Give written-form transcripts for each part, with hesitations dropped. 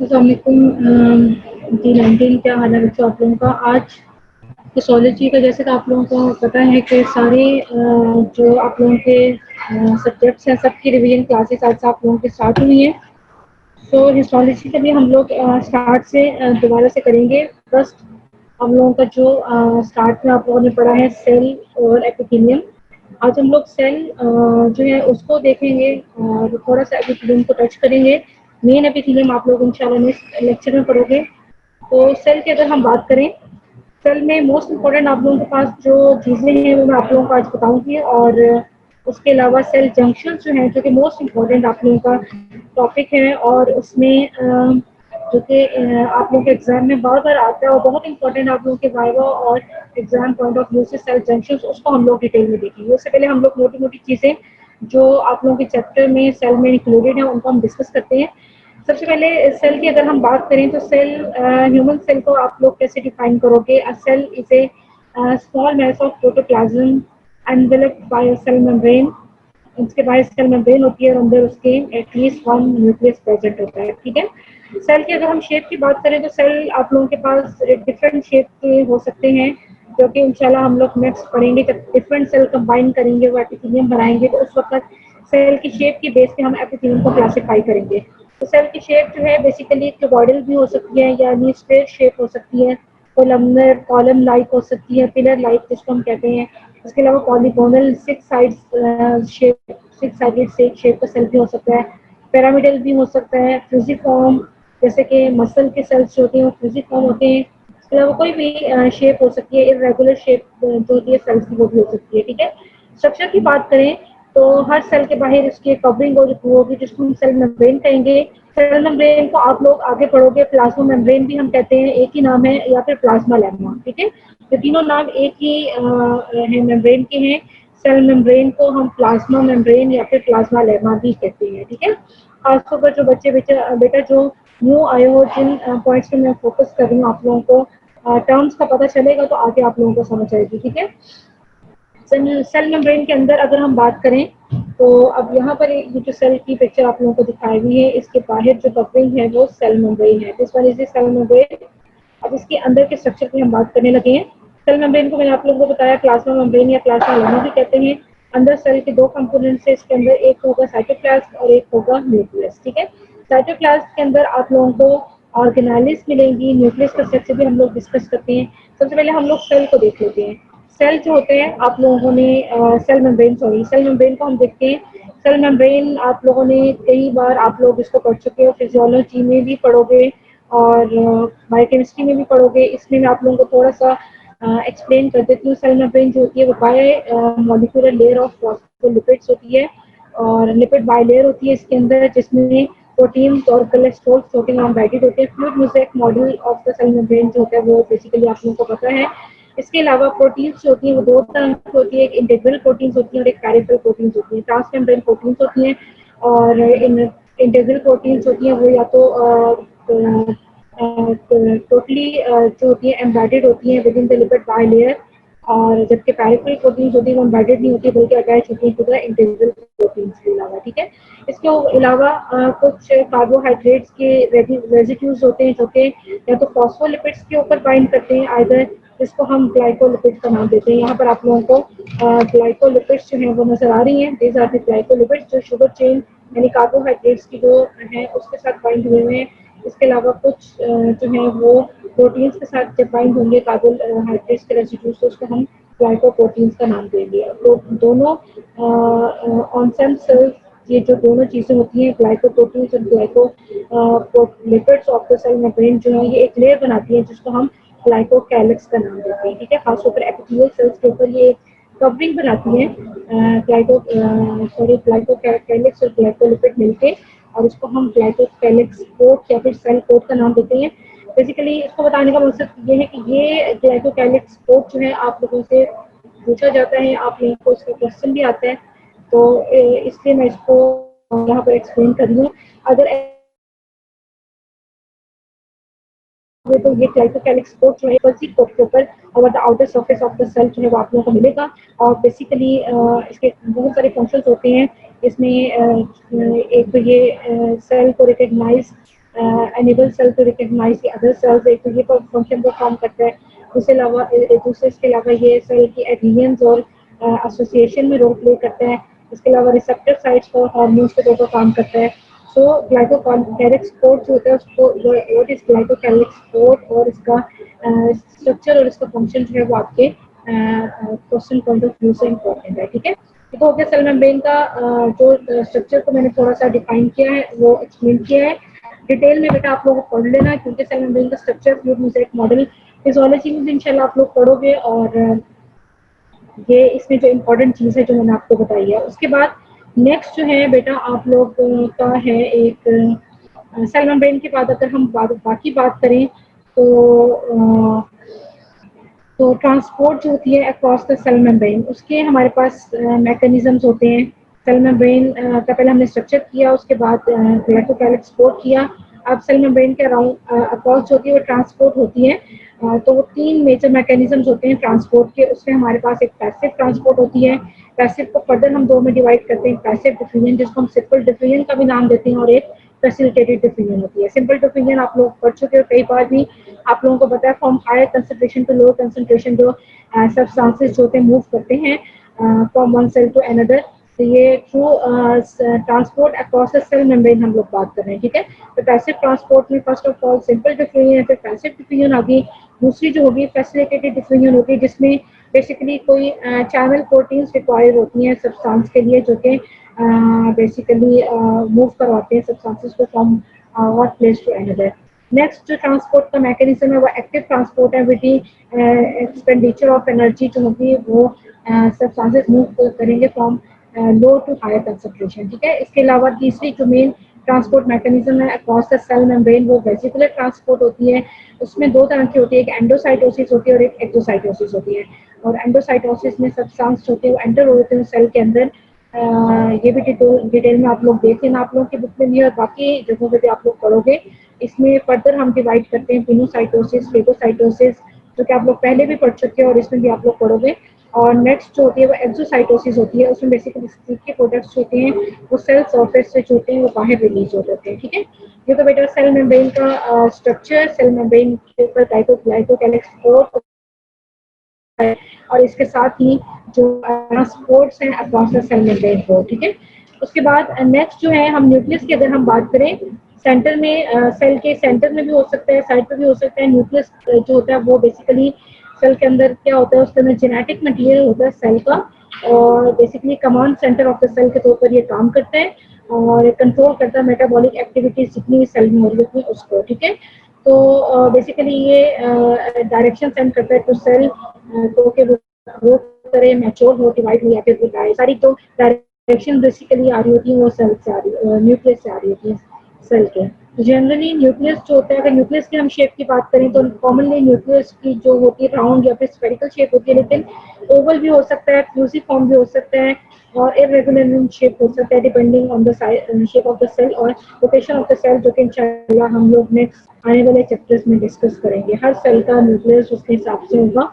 जी 19 क्या हाल है बच्चों आप लोगों का। आज हिस्टोलॉजी का जैसे कि आप लोगों को पता है कि सारे जो आप लोगों के सब्जेक्ट्स हैं सबकी रिवीजन क्लासेस आज से आप लोगों की स्टार्ट हुई हैं। तो हिस्टोलॉजी के लिए हम लोग स्टार्ट से दोबारा से करेंगे। फर्स्ट हम लोगों का जो स्टार्ट में आप लोगों ने पढ़ा है सेल और एपिथेलियम। आज हम लोग सेल जो है उसको देखेंगे और थोड़ा सा एपिथेलियम को टच करेंगे। मेन एपिथेलियम आप लोग इंशाल्लाह नेक्स्ट लेक्चर में पढ़ोगे। तो सेल की अगर हम बात करें, सेल में मोस्ट इम्पोर्टेंट आप लोगों के पास जो चीज़ें हैं वो मैं आप लोगों को आज बताऊंगी। और उसके अलावा सेल जंक्शन जो हैं जो कि मोस्ट इम्पोर्टेंट आप लोगों का टॉपिक है और उसमें जो कि आप लोगों के एग्जाम में बार बार आता है और बहुत इंपॉर्टेंट आप लोगों के वाइवा और एग्जाम पॉइंट ऑफ व्यू से सेल जंक्शन, उसको हम लोग डिटेल में देखेंगे। उससे पहले हम लोग मोटी मोटी चीज़ें जो आप लोगों के चैप्टर में सेल में इंक्लूडेड है उनको हम डिस्कस करते हैं। सबसे पहले सेल की अगर हम बात करें तो सेल, ह्यूमन सेल को आप लोग कैसे डिफाइन करोगे? A cell is a small mass of protoplasm enveloped by a cell membrane. उसके बाद सेल मेम्ब्रेन होती है और अंदर उसके एटलीस्ट वन न्यूक्लियस प्रेजेंट होता है। ठीक है। सेल की अगर हम शेप की बात करें तो सेल आप लोगों के पास डिफरेंट शेप के हो सकते हैं जो कि इंशाल्लाह हम लोग नेक्स्ट पढ़ेंगे। जब डिफरेंट सेल कंबाइन करेंगे वो एपिथेलियम बनाएंगे तो उस वक्त सेल की शेप की बेस पे हम एपिथेलियम को क्लासिफाई करेंगे। तो सेल की शेप जो है बेसिकली क्यूबॉइडल भी हो सकती है यानी स्क्वायर शेप हो सकती है, कोलमनर कॉलम लाइक हो सकती है, पिलर लाइक जिसको हम कहते हैं। इसके अलावा पॉलीगोनल सिक्स साइडेड शेप का सेल भी हो सकता है, पिरामिडल भी हो सकता है, फ्यूजिफॉर्म जैसे कि मसल के सेल्स जो होते हैं वो फ्यूजिफॉर्म होते हैं। इसके अलावा कोई भी शेप हो सकती है, इरेगुलर शेप जो होती है सेल्स की वो भी हो सकती है। ठीक है। स्ट्रक्चर की बात करें तो हर सेल के बाहर इसकी कवरिंग होगी जिसको हम सेल मेम्ब्रेन कहेंगे। सेल मेम्ब्रेन को आप लोग आगे पढ़ोगे प्लाज्मा मेम्ब्रेन भी हम कहते हैं, एक ही नाम है, या फिर प्लाज्मा लेमा। ठीक है। ये तीनों नाम एक ही है मेम्ब्रेन के हैं। सेल मेम्ब्रेन को हम प्लाज्मा मेम्ब्रेन या फिर प्लाज्मा लेमा भी कहते हैं। ठीक है। खासतौर पर जो बच्चे बेटा जो न्यू आए हो, जिन पॉइंट्स पे मैं फोकस कर रही हूँ आप लोगों को टर्म्स का पता चलेगा तो आगे आप लोगों को समझ आएगी। ठीक है। सेल मेम्ब्रेन के अंदर अगर हम बात करें तो अब यहाँ पर ये जो सेल की पिक्चर आप लोगों को दिखाई हुई है, इसके बाहर जो कवरिंग है वो सेल मेम्ब्रेन है। This one is cell membrane. अब इसके अंदर के स्ट्रक्चर की हम बात करने लगे हैं। सेल मेम्ब्रेन को मैंने आप लोगों को बताया प्लाज्मा मेम्ब्रेन या प्लाज्मा लेमा भी कहते हैं। अंदर सेल के दो कंपोनेंट्स है, इसके अंदर एक होगा साइटोप्लाज्म और एक होगा न्यूक्लियस। ठीक है। साइटोप्लाज्म के अंदर आप लोगों को ऑर्गेनाइल्स मिलेंगी, न्यूक्लियस का स्ट्रक्चर भी हम लोग डिस्कस करते हैं। सबसे पहले हम लोग सेल को देख लेते हैं। सेल जो होते हैं आप लोगों ने सेल मेम्ब्रेन को हम देखते हैं। सेल मेम्ब्रेन आप लोगों ने कई बार आप लोग इसको पढ़ चुके हो, फिजियोलॉजी में भी पढ़ोगे और बायोकेमिस्ट्री में भी पढ़ोगे। इसमें मैं आप लोगों को थोड़ा सा एक्सप्लेन कर देती हूँ। सेल मेम्ब्रेन जो होती है वो bye molecular layer of phospholipids होती है और लिपिड बाइलेयर होती है इसके अंदर, जिसमें प्रोटीन्स और कोलेस्ट्रॉल प्रोटीन एम्बेडेड होते हैं। Fluid mosaic model of the cell membrane जो होता है वो बेसिकली आप लोगों को पता है। इसके अलावा प्रोटीन्स जो होती हैं वो दो तरह की होती है, एक इंटीग्रल प्रोटीन्स होती हैं और एक पेरिफेरल प्रोटीन्स होती हैं। ट्रांसमेम्ब्रेन प्रोटीन्स होती हैं और इंटीग्रल प्रोटीन्स होती हैं वो या तो टोटली जो होती है एम्बेडेड होती हैं with in the lipid bilayer, और जबकि पेरिफेरल प्रोटीन्स होती है वो एम्बेडेड नहीं होती बल्कि अटैच होती है टू द इंटीग्रल प्रोटीन्स के अलावा। ठीक है। इसके अलावा कुछ कार्बोहाइड्रेट्स के रेजिड्यूज होते हैं जो कि या तो फॉस्फोलिपिड्स के ऊपर बाइंड करते हैं आइदर, जिसको हम ग्लाइकोलिपिड का नाम देते हैं। यहाँ पर आप लोगों को ग्लाइकोलिपिड्स जो हैं वो नजर आ रही हैं। दीज आर द ग्लाइकोलिपिड्स जो शुगर चेन यानी कार्बोहाइड्रेट्स की जो है उसके साथ बाइंड हुए हुए हैं। इसके अलावा कुछ जो है वो प्रोटीन्स के साथ जब बाइंड होंगे कार्बोहाइड्रेट्स के रेसिड्यूज तो उसको हम ग्लाइकोप्रोटीन्स का नाम देंगे। तो दोनों ऑनसेम सेल्स, ये जो दोनों चीज़ें होती हैं ग्लाइकोप्रोटीन्स और glycolipids of the cell membrane जो है ये एक लेयर बनाती है जिसको हम ग्लाइकोकैलिक्स का नाम देते हैं। ठीक है। खासतौर पर एपिथेलियल सेल्स के ऊपर ये कवरिंग बनाती है ग्लाइकोकैलिक्स और ग्लाइकोलिपिड मिलके, और इसको हम ग्लाइकोकैलिक्स कोट या फिर सेल कोट का नाम देते हैं। बेसिकली इसको बताने का मकसद ये है कि ये ग्लाइकोकैलिक्स कोट जो है आप लोगों से पूछा जाता है, आप लोगों को इसका क्वेश्चन भी आता है, तो इसलिए मैं इसको यहाँ पर एक्सप्लेन कर रही हूँ। अगर तो ये ग्लाइकोकैलिक्स कोट जो है फर्जी कोट के ऊपर और the outer surface of the cell जो है वो आप लोगों को मिलेगा। और बेसिकली इसके बहुत सारे फंक्शंस होते हैं इसमें। एक तो ये सेल को recognise enable cell to recognise the other cells, एक तो ये फंक्शन परफॉर्म करता है। उसके अलावा इसके अलावा ये सेल की एडहेरेंस और एसोसिएशन में रोल प्ले करता है। इसके अलावा रिसेप्टर साइट्स पर हार्मोन्स के तौर पर काम करता है। सो ग्लाइकोकैलिक स्पोर्ट जो होता है उसको, व्हाट इज ग्लाइकोकैलिक स्पोर्ट और इसका स्ट्रक्चर और इसका फंक्शन जो है वो आपके क्वेश्चन पॉइंट ऑफ व्यू से इम्पोर्टेंट है। ठीक है, तो हो गया सेल मेम्ब्रेन का जो स्ट्रक्चर को मैंने थोड़ा सा डिफाइन किया है वो एक्सप्लेन किया है। डिटेल में बेटा आप लोगों को पढ़ लेना, क्योंकि सेल मेम्ब्रेन का structure, fluid mosaic model physiology में भी इंशाल्लाह आप लोग पढ़ोगे, और ये इसमें जो इम्पोर्टेंट चीज़ है जो मैंने आपको बताई है। उसके बाद नेक्स्ट जो है बेटा आप लोग का है एक सेल मेम्ब्रेन के बाद अगर हम बाकी बात करें तो ट्रांसपोर्ट जो होती है अक्रॉस द सेल मेम्ब्रेन, उसके हमारे पास मैकेनिज्म्स होते हैं। सेल मेम्ब्रेन का पहले हमने स्ट्रक्चर किया, उसके बाद ग्लाइकोकैलिक स्पोर्ट किया। अब सेल मेम्ब्रेन के अराउंड अक्रॉस जो होती है वो ट्रांसपोर्ट होती है। तो वो 3 मेजर मैकेनिज्म्स होते हैं ट्रांसपोर्ट के। उसमें हमारे पास एक पैसिव ट्रांसपोर्ट होती है। पैसिव को फर्दर हम 2 में डिवाइड करते हैं, पैसिव डिफ्यूजन जिसको हम सिंपल डिफ्यूजन का भी नाम देते हैं, और एक फैसिलिटेटेड डिफ्यूजन होती है। सिंपल डिफ्यूजन आप लोग पढ़ चुके हो कई बार भी, आप लोगों को पता है from higher concentration to lower concentration जो सब्सटेंसेस जो होते हैं मूव करते हैं from one cell to another. तो ये through transport across the cell membrane हम लोग बात कर रहे हैं। ठीक है, तो पैसिव ट्रांसपोर्ट में first of all simple diffusion, फिर पैसिव डिफ्यूजन आ गई। दूसरी जो होगी फैसिलिटेटेड डिफ्यूजन होगी, जिसमें बेसिकली कोई चैनल प्रोटीन्स रिक्वायर्ड होती हैं सब्सटेंस के लिए, जो कि बेसिकली मूव करवाते हैं सब्सटेंसेस को from one place to another. Next जो ट्रांसपोर्ट का मैकेनिज्म है वो एक्टिव ट्रांसपोर्ट है, विद एक्सपेंडिचर ऑफ एनर्जी जो होगी वो सब्सटेंसेस मूव करेंगे from low to higher concentration. ठीक है, इसके अलावा तीसरी जो मेन ट्रांसपोर्ट मैकेनिज्म है अक्रॉस द सेल मेम्ब्रेन वो वेसिकुलर ट्रांसपोर्ट होती है। उसमें 2 तरह की होती है, एक एंडोसाइटोसिस होती है और एक एक्सोसाइटोसिस होती है। और एंडोसाइटोसिस में सब्सटेंस होते हैं वो एंटर होते हैं सेल के अंदर। ये भी डिटेल में आप लोग देख लेना आप लोगों की बुक में भी, और बाकी जगहों पे भी आप लोग पढ़ोगे। इसमें फर्दर हम डिवाइड करते हैं पिनोसाइटोसिस, फेगोसाइटोसिस, जो कि आप लोग पहले भी पढ़ चुके हैं और इसमें भी आप लोग पढ़ोगे। और नेक्स्ट जो होती है वो एक्सोसाइटोसिस होती है। उसमें बेसिकली स्किन के प्रोडक्ट्स होते हैं वो सेल सरफेस से जो होते हैं वो बाहर रिलीज हो जाते हैं। ठीक है, ये तो बेटा सेल मेम्ब्रेन का स्ट्रक्चर, सेल मेम्ब्रेन के ऊपर ग्लाइकोकैलिक स्पोर्ट है, और इसके साथ ही जो स्पोर्ट्स हैं अक्रॉस द सेल मेम्ब्रेन को। ठीक है, उसके बाद नेक्स्ट जो है हम न्यूक्लियस की अगर हम बात करें, सेंटर में सेल के सेंटर में भी हो सकता है, साइड पे भी हो सकता है। न्यूक्लियस जो होता है वो बेसिकली सेल के अंदर क्या होता है, उसके अंदर जेनेटिक मटेरियल होता है सेल का, और basically command centre of the cell के तौर पर ये काम करता है और कंट्रोल करता है मेटाबॉलिक एक्टिविटीज जितनी भी सेल में हो रही होती है उसको। ठीक है, तो बेसिकली ये डायरेक्शन सेंड करता है टू सेल को कि वो ग्रो करे, मैच्योर हो, डिवाइड हो, या फिर बताए। सारी तो डायरेक्शन बेसिकली आ रही होती है वो सेल से आ रही, न्यूक्लियस से आ रही होती है सेल के। जनरली न्यूक्लियस जो होता है, अगर न्यूक्लियस की हम शेप की बात करें तो कॉमनली न्यूक्लियस की जो होती है राउंड या फिर स्फेरिकल शेप होती है, लेकिन ओवल भी हो सकता है, फ्यूसिफॉर्म भी हो सकता है, और इरेगुलर इन शेप हो सकता है depending on the shape of the cell और लोकेशन ऑफ द सेल, जो कि इंशाल्लाह हम लोग नेक्स्ट आने वाले चैप्टर्स में डिस्कस करेंगे। हर सेल का न्यूक्लियस उसके हिसाब से होगा।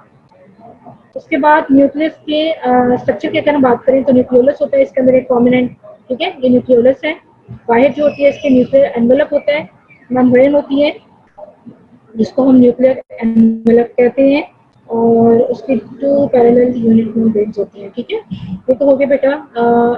उसके बाद न्यूक्लियस के स्ट्रक्चर की अगर हम बात करें तो न्यूक्लियोलस होता है इसके अंदर एक प्रोमिनेंट। ठीक है, ये न्यूक्लियोलस है। बाहर जो होती है इसके न्यूक्लियर एनवेलप होता है, मेम्ब्रेन होती है जिसको हम न्यूक्लियर एनवेलप कहते हैं, और उसके 2 पैरेलल यूनिट मेम्ब्रेन्स होती हैं। ठीक है, ये तो हो गया बेटा।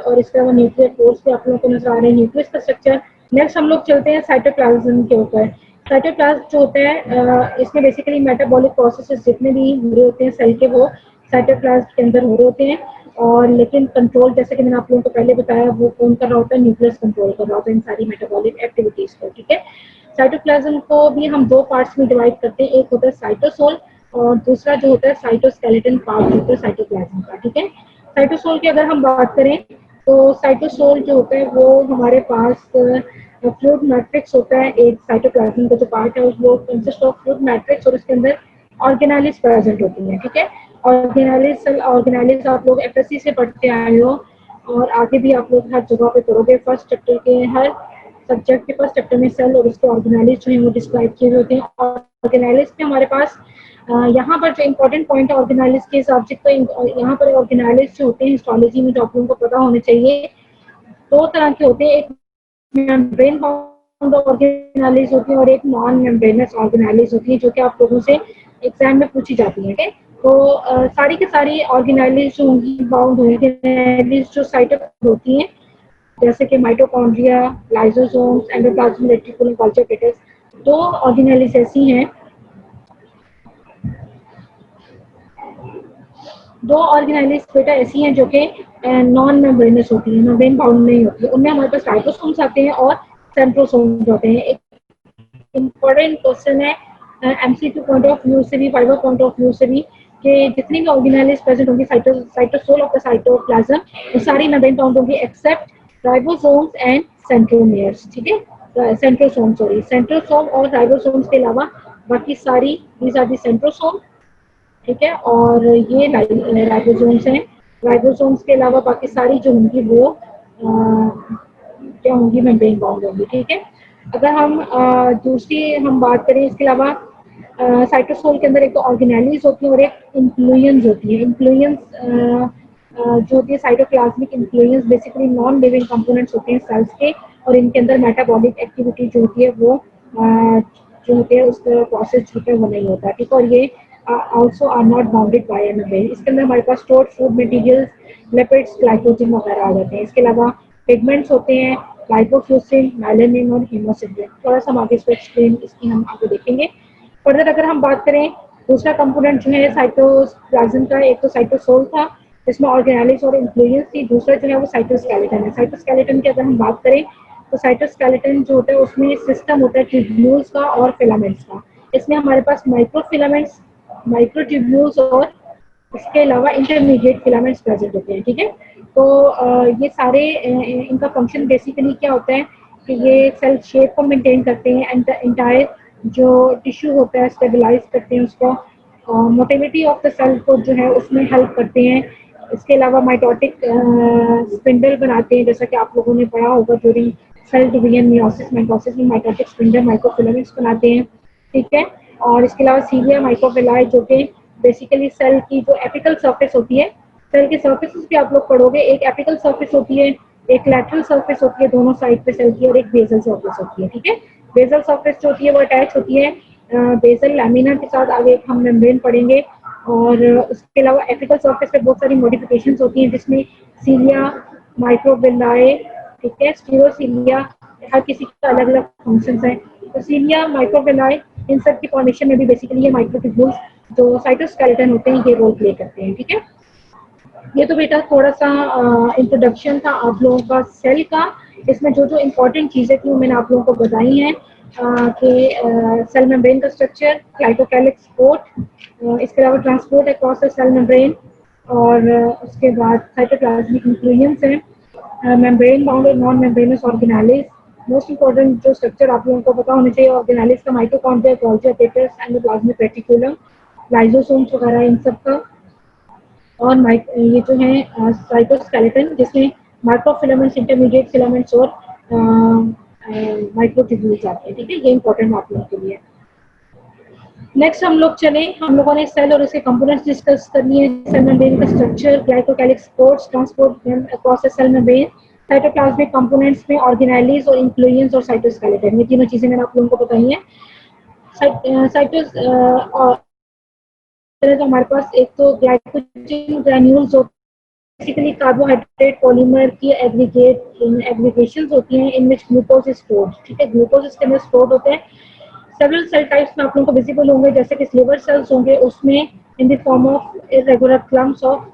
और इसके अलावा न्यूक्लियर पोर्स भी आप लोगों को नजर आ रहे हैं, न्यूक्लियस का स्ट्रक्चर। नेक्स्ट हम लोग चलते हैं साइटोप्लाज्म के ऊपर। साइटोप्लाज्म जो होता है इसमें बेसिकली मेटाबॉलिक प्रोसेसेस जितने भी हो रहे होते हैं सेल के वो साइटोप्लाज्म के अंदर हो रहे होते हैं, और लेकिन कंट्रोल जैसे कि मैंने आप लोगों को पहले बताया वो कौन कर रहा होता है, न्यूक्लियस कंट्रोल कर रहा होता है इन सारी मेटाबॉलिक एक्टिविटीज को। ठीक है, साइटोप्लाज्म को भी हम 2 पार्ट्स में डिवाइड करते हैं, एक होता है साइटोसोल और दूसरा जो होता है साइटोस्केलेटन पार्ट होता है साइटोप्लाज्म का। ठीक है, साइटोसोल की अगर हम बात करें तो साइटोसोल जो होता है वो हमारे पास फ्लूइड मैट्रिक्स होता है। एक साइटोप्लाज्म का जो पार्ट है वो कंसिस्ट ऑफ फ्लूइड मैट्रिक्स, और उसके अंदर ऑर्गेनेलिस प्रेजेंट होती है। ठीक है, ऑर्गेनेलिस आप लोग एफएससी से पढ़ते आए हो, और आगे भी आप लोग हर जगह पे पढ़ोगे। फर्स्ट चैप्टर के हर सब्जेक्ट के फर्स्ट चैप्टर में सेल और उसके ऑर्गेनेलिस जो है वो डिस्क्राइब किए हुए होते हैं। ऑर्गेनेलिस में हमारे पास यहाँ पर जो इम्पोर्टेंट पॉइंट है ऑर्गेनेलिस के हिसाब से, तो यहाँ पर ऑर्गेनेलिस जो होते हैं हिस्टोलॉजी में जो आप लोगों को पता होने चाहिए, 2 तरह के होते हैं। एक मेम्ब्रेन बाउंड ऑर्गेनाइज होती है और एक नॉन मेम्ब्रेनस ऑर्गेनाइज होती है, जो कि आप लोगों से एग्जाम में पूछी जाती है। ठीक, तो सारी की सारी ऑर्गेनाइज जो होंगी बाउंड ऑर्गेनाइज जो साइटोप्लाज्म होती हैं, जैसे कि mitochondria, lysosomes, endoplasmic reticulum, culture petals, दो ऑर्गेनाइज ऐसी हैं, दो ऑर्गेनाइज बेटा ऐसी हैं जो कि नॉन मेम्ब्रेनस होती हैं, मेम्ब्रेन बाउंड नहीं होती है। उनमें हमारे पास राइबोसोम्स आते हैं और सेंट्रोसोम्स होते हैं। एक इम्पोर्टेंट क्वेश्चन है एमसीक्यू पॉइंट ऑफ व्यू से भी, वाइवा पॉइंट ऑफ व्यू से भी, कि जितनी भी ऑर्गेनाइज प्रेजेंट होंगी साइटोसोल ऑफ द साइटोप्लाज्म, वो सारी मेम्ब्रेन बाउंड होंगी एक्सेप्ट राइबोसोम्स एंड सेंट्रोमियर्स। ठीक है, सेंट्रोसोम, सॉरी, सेंट्रोसोम और राइबोसोम्स के अलावा बाकी सारी दीज आर दी सेंट्रोसोम। ठीक है, और ये राइबोसोम्स हैं। राइबोसोम्स के अलावा बाकी सारी जो होंगी वो क्या होंगी, मेम्ब्रेन बाउंड होंगी। ठीक है, अगर हम दूसरी हम बात करें इसके अलावा, साइटोसोल के अंदर एक तो ऑर्गेनेलिज होती है और एक इन्फ्लुएंस होती है। इन्फ्लुएंस जो होती है cytoplasmic influence, basically non living components होते हैं सेल्स के, और इनके अंदर मेटाबॉलिक एक्टिविटी जो होती है वो जो होती है उसका प्रोसेस जो है वो नहीं होता। ठीक है, और ये also are not bounded by a membrane। इसके अंदर हमारे पास stored food materials, lipids, glycogen वगैरह आ जाते हैं। इसके अलावा पिगमेंट्स होते हैं, लाइपोफ्यूसिन, मेलानिन और हीमोसिग्लिन। थोड़ा सा हम आगे इसको एक्सप्लेन इसकी हम आगे देखेंगे। फर्दर अगर हम बात करें, दूसरा कंपोनेंट जो है साइटोप्लाज्म का, एक तो साइटोसोल था जिसमें ऑर्गेनालिज और इन्फ्लुएंस थी, दूसरा जो है वो साइटोस्केलेटन है। साइटोस्केलेटन की अगर हम बात करें तो साइटोस्केलेटन जो होता है उसमें सिस्टम होता है ट्यूब्यूल्स का और फिलामेंट्स का। इसमें हमारे पास माइक्रोफिलामेंट्स, माइक्रोट्यूब्यूल्स और इसके अलावा इंटरमीडिएट फिलामेंट्स प्रेजेंट होते हैं। ठीक है, तो ये सारे इनका फंक्शन बेसिकली क्या होता है कि ये सेल शेप को मेंटेन करते हैं एंड इंटायर जो टिश्यू होता है स्टेबलाइज करते हैं उसको, मोटिलिटी ऑफ द सेल को जो है उसमें हेल्प करते हैं। इसके अलावा माइटोटिक स्पिंडल बनाते हैं, जैसा कि आप लोगों ने पढ़ा होगा during cell division, meiosis, mitosis में माइटोटिक स्पिंडल माइक्रोफिलामेंट्स बनाते हैं। ठीक है, और इसके अलावा सीलिया माइक्रोफिलाई जो कि बेसिकली सेल की जो एपिकल सरफेस होती है, सेल के सर्फेसिस भी आप लोग पढ़ोगे, एक एपिकल सरफेस होती है, एक लैटरल सरफेस होती है दोनों साइड पे सेल की, और एक बेसल सरफेस होती है। ठीक है, बेसल सरफेस जो होती है वो अटैच होती है बेसल लैमिना के साथ, आगे हम मेम्ब्रेन पढ़ेंगे। और उसके अलावा एपिकल सरफेस पे बहुत सारी मॉडिफिकेशंस होती हैं जिसमें सीलिया, माइक्रोविलाई, ठीक है, स्टीरोसीलिया, हर किसी का अलग अलग फंक्शंस हैं। तो सीलिया, माइक्रोविलाई, इन सब की फॉर्मेशन में भी बेसिकली ये माइक्रोट्यूब्यूल्स जो साइटोस्केलेटन होते हैं ये रोल प्ले करते हैं। ठीक है, ये तो बेटा थोड़ा सा इंट्रोडक्शन था आप लोगों का सेल का। इसमें जो जो इम्पोर्टेंट चीज़ें थी वो मैंने आप लोगों को बताई हैं कि सेल मेम्ब्रेन का स्ट्रक्चर, ग्लाइकोकैलिक्स पोर्ट, इसके अलावा transport across the cell membrane, और उसके बाद साइटोप्लाज्मिक इन्फ्लुएंस है, मेम्ब्रेन बाउंड और non membranous organelles. Most important जो स्ट्रक्चर आप लोगों को पता होना चाहिए ऑर्गेनालिज का, mitochondria, Golgi apparatus, endoplasmic reticulum, lysosomes वगैरह इन सब का, और ये जो है साइटोस्केलेटन जिसमें माइक्रोफिलामेंट्स, इंटरमीडिएट फिलामेंट्स और माइक्रोट्यूब्यूल्स आते हैं। ठीक है, ये इंपॉर्टेंट आप लोगों के लिए। नेक्स्ट हम लोग चले, हम लोगों ने सेल और इसके कंपोनेंट्स डिस्कस करनी है। सेल मेम्ब्रेन का structure, glycocalyx ports, transport across the cell membrane, cytoplasmic components में ऑर्गेनाइलीज और इन्फ्लुएंस और साइटोस्केलेटन, ये तीनों चीजें मैंने आप लोगों को बताई हैं। साइटोस तो हमारे पास एक तो ग्लाइकोजन ग्रैन्यूल्स होते हैं, बेसिकली कार्बोहाइड्रेट पॉलीमर की एग्रीगेशंस होती हैं इन विच ग्लूकोज इज स्टोर्ड। ठीक है, ग्लूकोज इसके अंदर स्टोर्ड होते हैं। सेवरल सेल टाइप्स में आप लोगों को विजिबल होंगे, जैसे कि लिवर सेल्स होंगे उसमें इन the form of irregular clumps of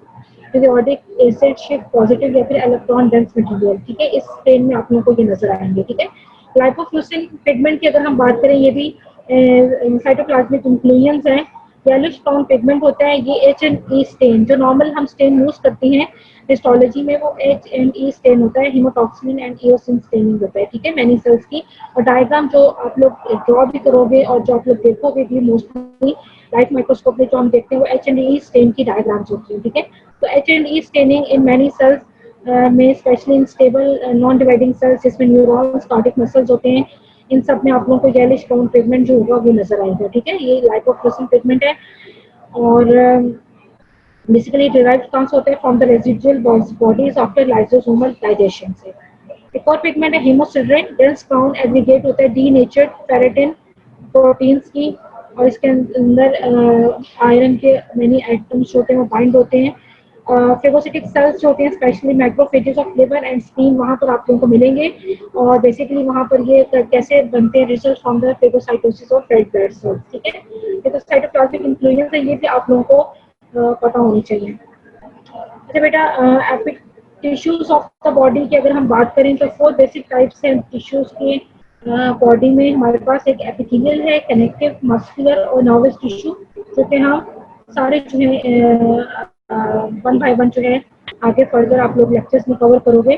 periodic acid shift positive या फिर इलेक्ट्रॉन डेंस मटेरियल। ठीक है, इस ट्रेन में आप लोगों को ये नजर आएंगे। ठीक है, लाइपोफ्यूसिन पिगमेंट की अगर हम बात करें, ये भी साइटोप्लाज्मिक इन्फ्लुएंस है। येलोइश ब्राउन पिगमेंट होता है, ये H&E स्टेन, जो नॉर्मल हम स्टेन यूज करते हैं हिस्टोलॉजी में, वो H&E स्टेन होता है, हीमोटॉक्सिन एंड इओसिन स्टेनिंग होता है। ठीक है, मैनी सेल्स की। और डायग्राम जो आप लोग ड्रॉ भी करोगे और जो आप लोग देखोगे भी मोस्टली लाइट माइक्रोस्कोप में जो हम देखते हैं वो H&E स्टेन की डायग्राम्स होती है। ठीक है, तो H&E staining in many cells में, specially in stable non dividing cells जिसमें न्यूरॉन्स, कार्डियक मसल्स होते हैं, इन सब में आप लोगों को येलिश ब्राउन पिगमेंट जो होगा वो नजर आएगा। ठीक है, ये लाइपोफ्यूसिन पिगमेंट है, और बेसिकली डिराइव्ड कहाँ से होता है, from the residual bodies after lysosomal digestion से। एक और पिगमेंट है हेमोसिडरिन, डेंस ब्राउन एग्रीगेट होता है डीनेचर्ड फेरेटिन प्रोटीन्स की, और इसके अंदर आयरन के मेनी आइटम्स होते हैं वो बाइंड होते हैं। फेगोसिटिक सेल्स जो होते हैं specially macrophages of liver and spleen वहाँ पर आप लोगों को मिलेंगे, और बेसिकली वहाँ पर ये कैसे बनते हैं result from the phagocytosis of red blood cells, ठीक है। ये तो साइटोप्लाज्मिक इंक्लूजन है, ये भी आप लोगों को पता होनी चाहिए। अच्छा बेटा, टिश्यूज ऑफ द बॉडी की अगर हम बात करें तो 4 बेसिक टाइप्स हैं टिश्यूज के बॉडी में। हमारे पास एक एपिथेलियल है, कनेक्टिव, मस्कुलर और नर्वस टिश्यू, जो कि हम सारे जो है वन बाय वन जो है आगे फर्दर आप लोग लेक्चर्स में कवर करोगे।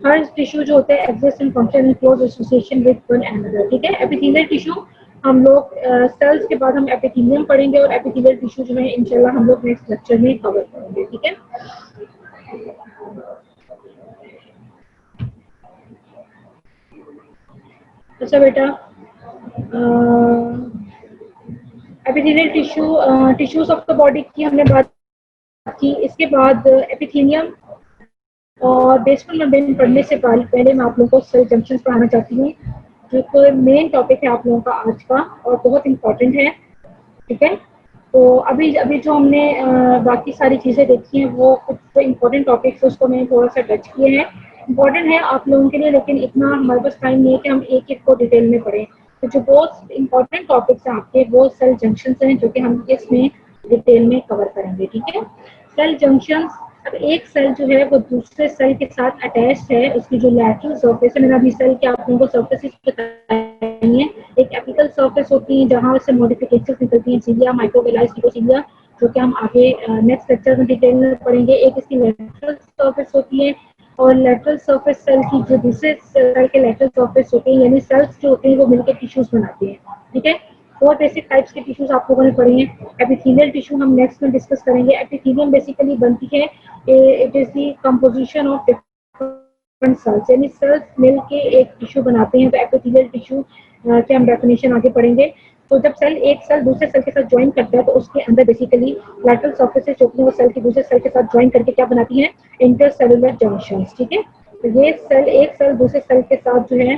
हर टिश्यू जो होता है exist in function in close association with one another, ठीक है। एपिथेलियल टिश्यू हम लोग सेल्स के बाद हम एपिथेलियम पढ़ेंगे, और एपिथेलियल टिश्यू जो है इंशाल्लाह हम लोग नेक्स्ट लेक्चर में कवर करेंगे, ठीक है। अच्छा बेटा, epithelial tissues of the body की हमने बात की। इसके बाद एपिथेलियम और बेसमेंट मेम्ब्रेन पढ़ने से पहले मैं आप लोगों को सेल जंक्शन पढ़ाना चाहती हूँ, जो कि मेन टॉपिक है आप लोगों का आज का और बहुत इंपॉर्टेंट है, ठीक है। तो अभी अभी जो हमने बाकी सारी चीज़ें देखी हैं वो कुछ जो इम्पोर्टेंट टॉपिक्स उसको मैंने थोड़ा सा टच किए हैं, इम्पोर्टेंट है आप लोगों के लिए, लेकिन इतना हमारे पास टाइम नहीं है कि हम एक एक को डिटेल में पढ़ें। तो जो बहुत इंपॉर्टेंट टॉपिक्स हैं आपके वो सेल जंक्शन हैं, जो कि हम इसमें डिटेल में कवर करेंगे, ठीक है। सेल जंक्शन, अब एक सेल जो है वो दूसरे सेल के साथ अटैच्ड है, उसकी जो लैटरल सर्फेस है, मैंने अभी सेल के आप लोगों को सर्फेसिस बताई हैं। एक एपिकल सर्फेस होती है जहाँ से मॉडिफिकेशन निकलती है, सीलिया, माइक्रोवेलाइज, टिकोसीलिया, जो कि हम आगे नेक्स्ट लेक्चर में डिटेल में पढ़ेंगे। एक इसकी लेटरल सर्फेस होती है, और लेटरल सर्फेस सेल की जो दूसरे सेल के लेटरल सर्फेस होते हैं, यानी सेल्स जो होते हैं वो मिलकर टिश्यूज बनाते हैं, ठीक है। 4 बेसिक टाइप्स के टिश्यूज आप लोगों ने पढ़े हैं। एपिथेलियल टिश्यू हम नेक्स्ट में डिस्कस करेंगे। एपिथेलियम बेसिकली बनती है, it is the composition of different cells, यानी सेल्स मिलके एक टिश्यू बनाते हैं। तो एपिथेलियल टिश्यू के हम डेफिनेशन आगे पढ़ेंगे। तो जब सेल एक सेल दूसरे सेल के साथ ज्वाइन करता है तो उसके अंदर बेसिकली लैटरल सर्फेसेस जो होती हैं वो सेल की दूसरे सेल के साथ ज्वाइन करके क्या बनाती है, इंटरसेलुलर जंक्शंस, ठीक है। तो ये सेल एक सेल दूसरे सेल के साथ जो है,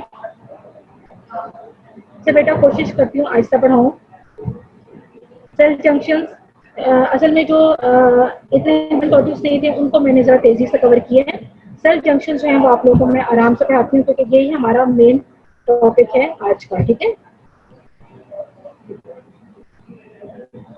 अच्छा बेटा कोशिश करती हूँ आहिस्ता पढ़ाऊँ। सेल जंक्शंस असल में जो इतने टॉपिक्स नहीं थे उनको मैंने ज़रा तेज़ी से कवर किए हैं। सेल जंक्शन जो है वो आप लोगों को मैं आराम से पढ़ाती हूँ, क्योंकि यही हमारा मेन टॉपिक है आज का, ठीक है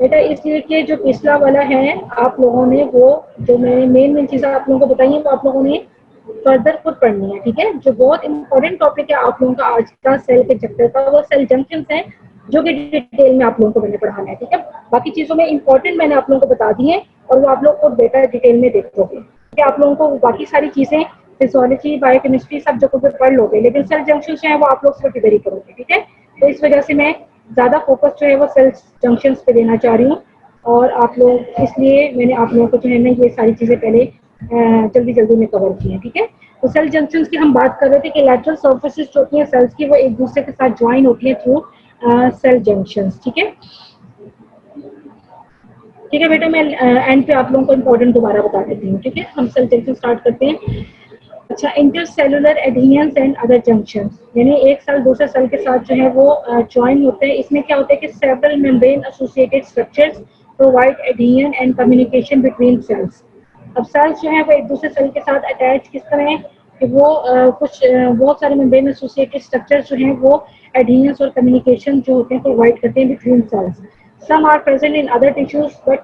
बेटा। इसलिए कि जो पिछला वाला है आप लोगों ने वो जो मैंने मेन चीज़ें आप लोगों को बताई हैं वो आप लोगों ने फर्दर खुद पढ़नी है, ठीक है। जो बहुत इंपॉर्टेंट टॉपिक है आप लोगों का आज का सेल के चैप्टर का, वो सेल जंक्शंस है, जो कि डिटेल में आप लोगों को मैंने पढ़ाना है, ठीक है। बाकी चीज़ों में इंपॉर्टेंट मैंने आप लोगों को बता दी है, और वो आप लोग को बेटा डिटेल में देखोगे, कि आप लोगों को बाकी सारी चीज़ें फिजियोलॉजी, बायोकेमिस्ट्री सब जगह पर पढ़ लोगे, लेकिन सेल जंक्शन है वो आप लोग सिर्फ इधर ही करोगे, ठीक है। तो इस वजह से मैं ज़्यादा फोकस जो है वो सेल जंक्शंस पे देना चाह रही हूँ, और आप लोग इसलिए मैंने आप लोगों को जो है ना ये सारी चीज़ें पहले जल्दी जल्दी में कवर की है, ठीक है। तो सेल जंक्शंस की हम बात कर रहे थे कि लैटरल सर्फेसेस जो होती हैं सेल्स की वो एक दूसरे के साथ ज्वाइन होती हैं थ्रू सेल जंक्शंस, ठीक है। ठीक है बेटा, मैं एंड पे आप लोगों को इम्पोर्टेंट दोबारा बता देती हूँ, ठीक है। हम सेल जंक्शन स्टार्ट करते हैं। अच्छा, intercellular adherence and other junctions, यानी एक सेल दूसरे सेल के साथ जो है वो ज्वाइन होते हैं। इसमें क्या होता है कि several membrane associated structures provide adherence and communication between cells. अब सेल्स जो है वो एक दूसरे सेल के साथ अटैच किस तरह है कि वो बहुत सारे मेम्ब्रेन एसोसिएटेड स्ट्रक्चर्स जो हैं वो एडहेरेंस और कम्युनिकेशन जो होते हैं प्रोवाइड करते हैं between cells. Some are present in other tissues, but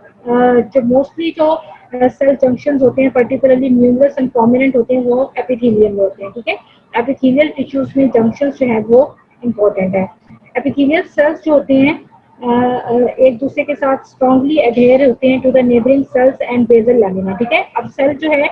जो मोस्टली जो सेल जंक्शंस होते हैं पर्टिकुलरली न्यूमरस एंड प्रोमिनेंट होते हैं वो एपिथेलियम में होते हैं, ठीक है। एपिथेलियल टिश्यूज में जंक्शंस जो है वो इम्पोर्टेंट है। एपिथेलियल सेल्स जो होते हैं एक दूसरे के साथ स्ट्रांगली एडहेयर होते हैं to the neighbouring cells and basal lamina, ठीक है। अब सेल जो है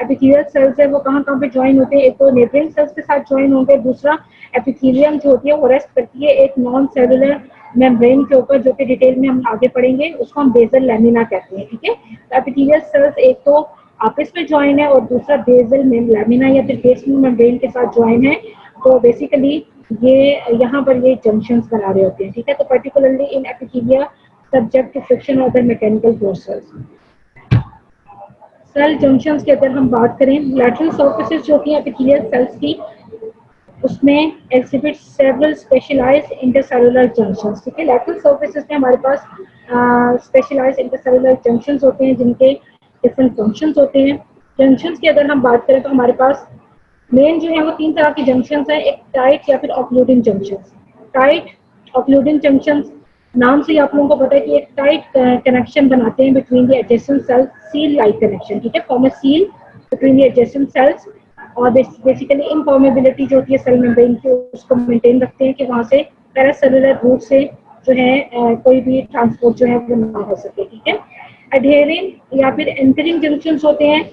एपिथेलियल सेल्स है वो कहाँ कहाँ पे ज्वाइन होते हैं, एक तो नेबरिंग सेल्स के साथ ज्वाइन होंगे, दूसरा एपिथेलियम जो होती है वो रेस्ट करती है एक नॉन सेलुलर मेम्ब्रेन के ऊपर, जो कि डिटेल में हम आगे पढ़ेंगे, उसको हम बेसल लैमिना कहते हैं, ठीक है। तो एपिथेलियल सेल्स एक तो आपस में ज्वाइन है और दूसरा बेसल लैमिना या फिर बेसमेंट मेम्ब्रेन के साथ ज्वाइन है। तो बेसिकली ये यहाँ पर ये जंक्शंस बना रहे होते हैं, ठीक है। तो particularly in epithelia subject to friction और other mechanical forces. Cell junctions की अगर हम बात करें, लैटरल सर्फेसिस जो होती हैं एपिथेलियल सेल्स की, उसमें exhibit several specialised intercellular junctions. ठीक है, लैटरल सर्फेसिस में हमारे पास स्पेशलाइज्ड इंटरसेलुलर जंक्शंस होते हैं जिनके डिफरेंट फंक्शंस होते हैं। जंक्शंस की अगर हम बात करें तो हमारे पास मेन जो है वो 3 तरह के जंक्शंस हैं, एक टाइट या फिर ऑक्लूडिंग जंक्शंस। टाइट ऑक्लूडिंग जंक्शंस, नाम से ही आप लोगों को पता है कि एक टाइट कनेक्शन बनाते हैं between the adjacent sales, seal like connection. ठीक है, form a seal between the adjacent sales, और बेसिकली इनफॉर्मेबिलिटी जो होती है सेल मेम्ब्रेन की उसको मेंटेन रखते हैं कि वहां से पैरासेलुलर रूट से जो है कोई भी ट्रांसपोर्ट जो है वो ना हो सके। ठीक है, एडहेरिंग या फिर एंकरिंग जंक्शंस होते हैं,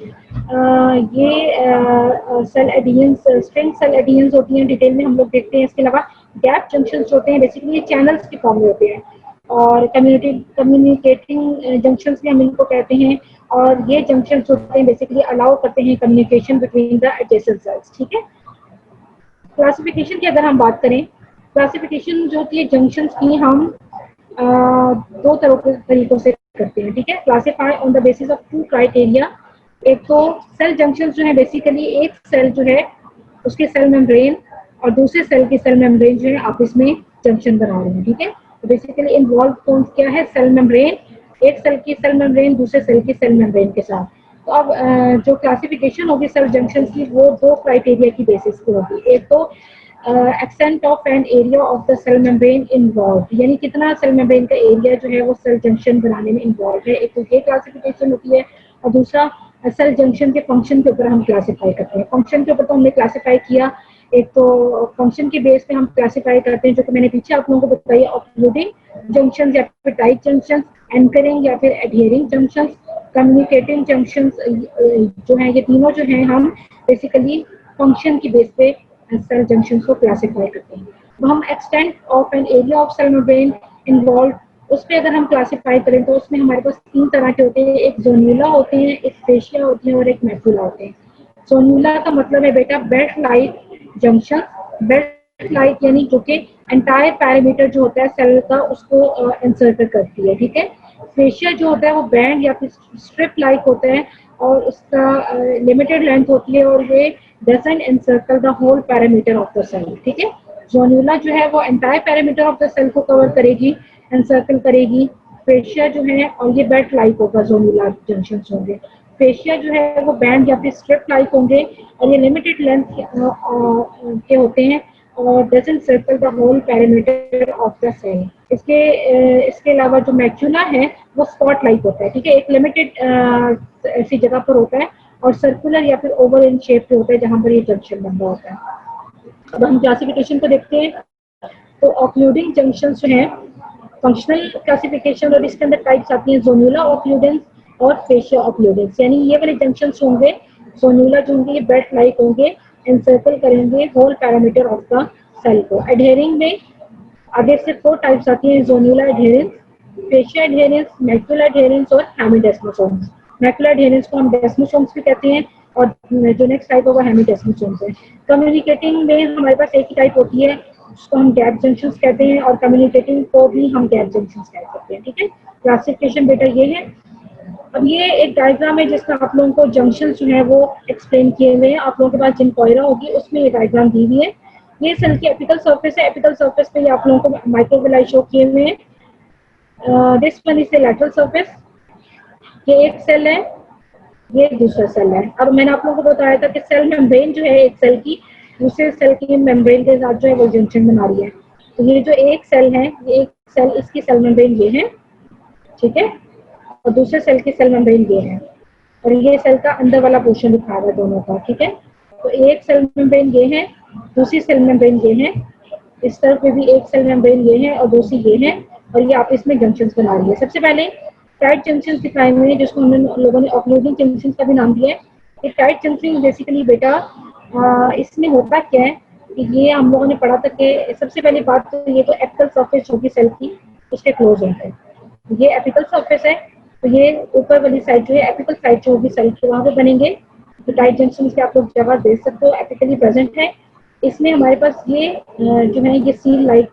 ये सेल एडियंस, स्ट्रिंग सेल एडियंस होती हैं, डिटेल में हम लोग देखते हैं। इसके अलावा गैप जंक्शंस होते हैं, बेसिकली ये चैनल्स के फॉर्म में होते हैं, और कम्युनिकेटिंग जंक्शंस भी हम इनको कहते हैं, और ये जंक्शंस होते हैं बेसिकली अलाउ करते हैं communication between the adjacent sales. ठीक है, क्लासिफिकेशन की अगर हम बात करें, क्लासिफिकेशन जो होती है जंक्शंस की हम दो तरीकों से करते हैं। ठीक है, classify on the basis of 2 criteria. एक तो सेल जंक्शंस जो है बेसिकली एक सेल जो है उसके सेल मेम्ब्रेन और दूसरे सेल की सेल मेम्ब्रेन जो है आपस में जंक्शन बना रहे हैं। ठीक है, तो बेसिकली इन्वॉल्व कौन क्या है, सेल मेम्ब्रेन, एक सेल की सेल मेम्ब्रेन दूसरे सेल की सेल मेम्ब्रेन के साथ। तो अब जो क्लासिफिकेशन होगी सेल जंक्शन की वो 2 क्राइटेरिया की बेसिस पे होगी। एक तो extent of and area of the cell membrane involve, यानी कितना सेल मेम्ब्रेन का एरिया जो है वो सेल जंक्शन बनाने में इन्वॉल्व है, एक तो ये क्लासिफिकेशन होती है। और दूसरा सेल जंक्शन के फंक्शन के ऊपर हम क्लासिफाई करते हैं। फंक्शन के ऊपर तो हमने क्लासिफाई किया, एक तो फंक्शन के बेस पे हम क्लासिफाई करते हैं जो कि मैंने पीछे आप लोगों को बताई, ऑक्लूडिंग जंक्शन या फिर टाइट जंक्शन, एंकरिंग या फिर एडहेरिंग जंक्शन, कम्युनिकेटिंग जंक्शन, जो है ये तीनों जो है हम बेसिकली फंक्शन की बेस पे सेल जंक्शन को क्लासिफाई करते हैं। तो हम extent of an area of cell membrane involve, उस पर अगर हम क्लासिफाई करें तो उसमें हमारे पास 3 तरह के होते हैं, एक जोन्यूला होते हैं, एक फेशिया होती है और एक मैक्यूला होते हैं। जोन्यूला का मतलब है बेटा belt like junction, belt like यानी जो कि एंटायर पैरामीटर जो होता है सेल का उसको इंसर्ट करती है। ठीक है, फेशिया जो होता है वो बैंड या फिर स्ट्रिप लाइक होता है और उसका लिमिटेड लेंथ होती है और ये doesn't encircle the whole parameter of the cell. ठीक है, जोन्यूला जो है वो entire parameter of the cell को कवर करेगी, एनसर्कल करेगी। फेशिया जो है और ये बेल्ट लाइक होगा, जोन्यूला जंक्शन होंगे। फेशिया जो है वो बैंड या फिर स्ट्रिप लाइक होंगे और ये लिमिटेड लेंथ के होते हैं और doesn't circle the whole parameter of the cell. इसके अलावा जो मैक्यूला है वो स्पॉट लाइक होता है। ठीक है, एक लिमिटेड ऐसी जगह पर होता है और सर्कुलर या फिर ओवल इन शेप पे होता है जहां पर ये जंक्शन बन रहा होता है। अब हम क्लासिफिकेशन को देखते हैं, तो ऑक्लूडिंग जंक्शन जो है फंक्शनल क्लासिफिकेशन, और इसके अंदर टाइप्स आती हैं जोन्यूला ऑक्लूडेंस और फेशिया ऑक्लूडेंस। यानी ये वाले जंक्शंस होंगे, जोन्यूला जो होंगे ये बेल्ट लाइक होंगे, एनसर्कल करेंगे whole parameter of the cell को। एडहेरिंग में आगे से 4 टाइप्स आती हैं, zonula adherens, fascia adherens, macula adherens और हेमिडेस्मोसोम्स। मैक्यूलर एडहेरेंस को हम डेस्मोसोम्स भी कहते हैं और जो नेक्स्ट टाइप होगा हेमिडेस्मोसोम्स है। कम्युनिकेटिंग में हमारे पास एक ही टाइप होती है उसको हम गैप जंक्शंस कहते हैं और कम्युनिकेटिंग को भी हम गैप जंक्शंस कह सकते हैं। ठीक है, क्लासिफिकेशन बेटा ये है। अब ये एक डायग्राम है जिसमें आप लोगों को जंक्शन जो है वो एक्सप्लेन किए हुए हैं। आप लोगों के पास जिन कोयरा होगी उसमें ये डायग्राम दी हुई है। ये सेल की एपिकल सरफेस है, एपिकल सरफेस पे ये आप लोगों को माइक्रोविलाई शो किए हुए हैं। This one is the lateral surface, ये एक सेल है, ये दूसरा सेल है। अब मैंने आप लोगों को बताया था कि सेल मेम्ब्रेन जो है एक सेल की दूसरे सेल की मेम्ब्रेन के साथ जो है वो जंक्शन बना रही है। तो ये जो एक सेल है, ये एक सेल, इसकी सेल मेम्ब्रेन ये है, ठीक है, और दूसरे सेल की सेल मेम्ब्रेन ये है और ये सेल का अंदर वाला पोर्शन दिखा रहा है दोनों का। ठीक है, तो एक सेल मेम्ब्रेन ये है, दूसरी सेल मेम्ब्रेन ये है, इस तरफ पे भी एक सेल मेम्ब्रेन ये है और दूसरी ये है और ये आपस में जंक्शंस बना रही है। सबसे पहले टाइट जंक्शंस दिखाए हुए हैं जिसको हम लोगों ने ऑक्लूडिंग जंक्शंस का भी नाम दिया है। ये टाइट जंक्शन बेसिकली बेटा इसमें होता क्या है कि ये हम लोगों ने पढ़ा था कि सबसे पहली बात तो ये तो एपिकल सरफेस होगी सेल की उसके क्लोज होता है, ये एपिकल सरफेस है, तो ये ऊपर वाली साइड जो है एपिकल साइड जो होगी सेल की वहाँ पे बनेंगे। तो टाइट जंक्शन के आप लोग जगह देख सकते हो, एपिकली प्रेजेंट है। इसमें हमारे पास ये जो है ये सील लाइक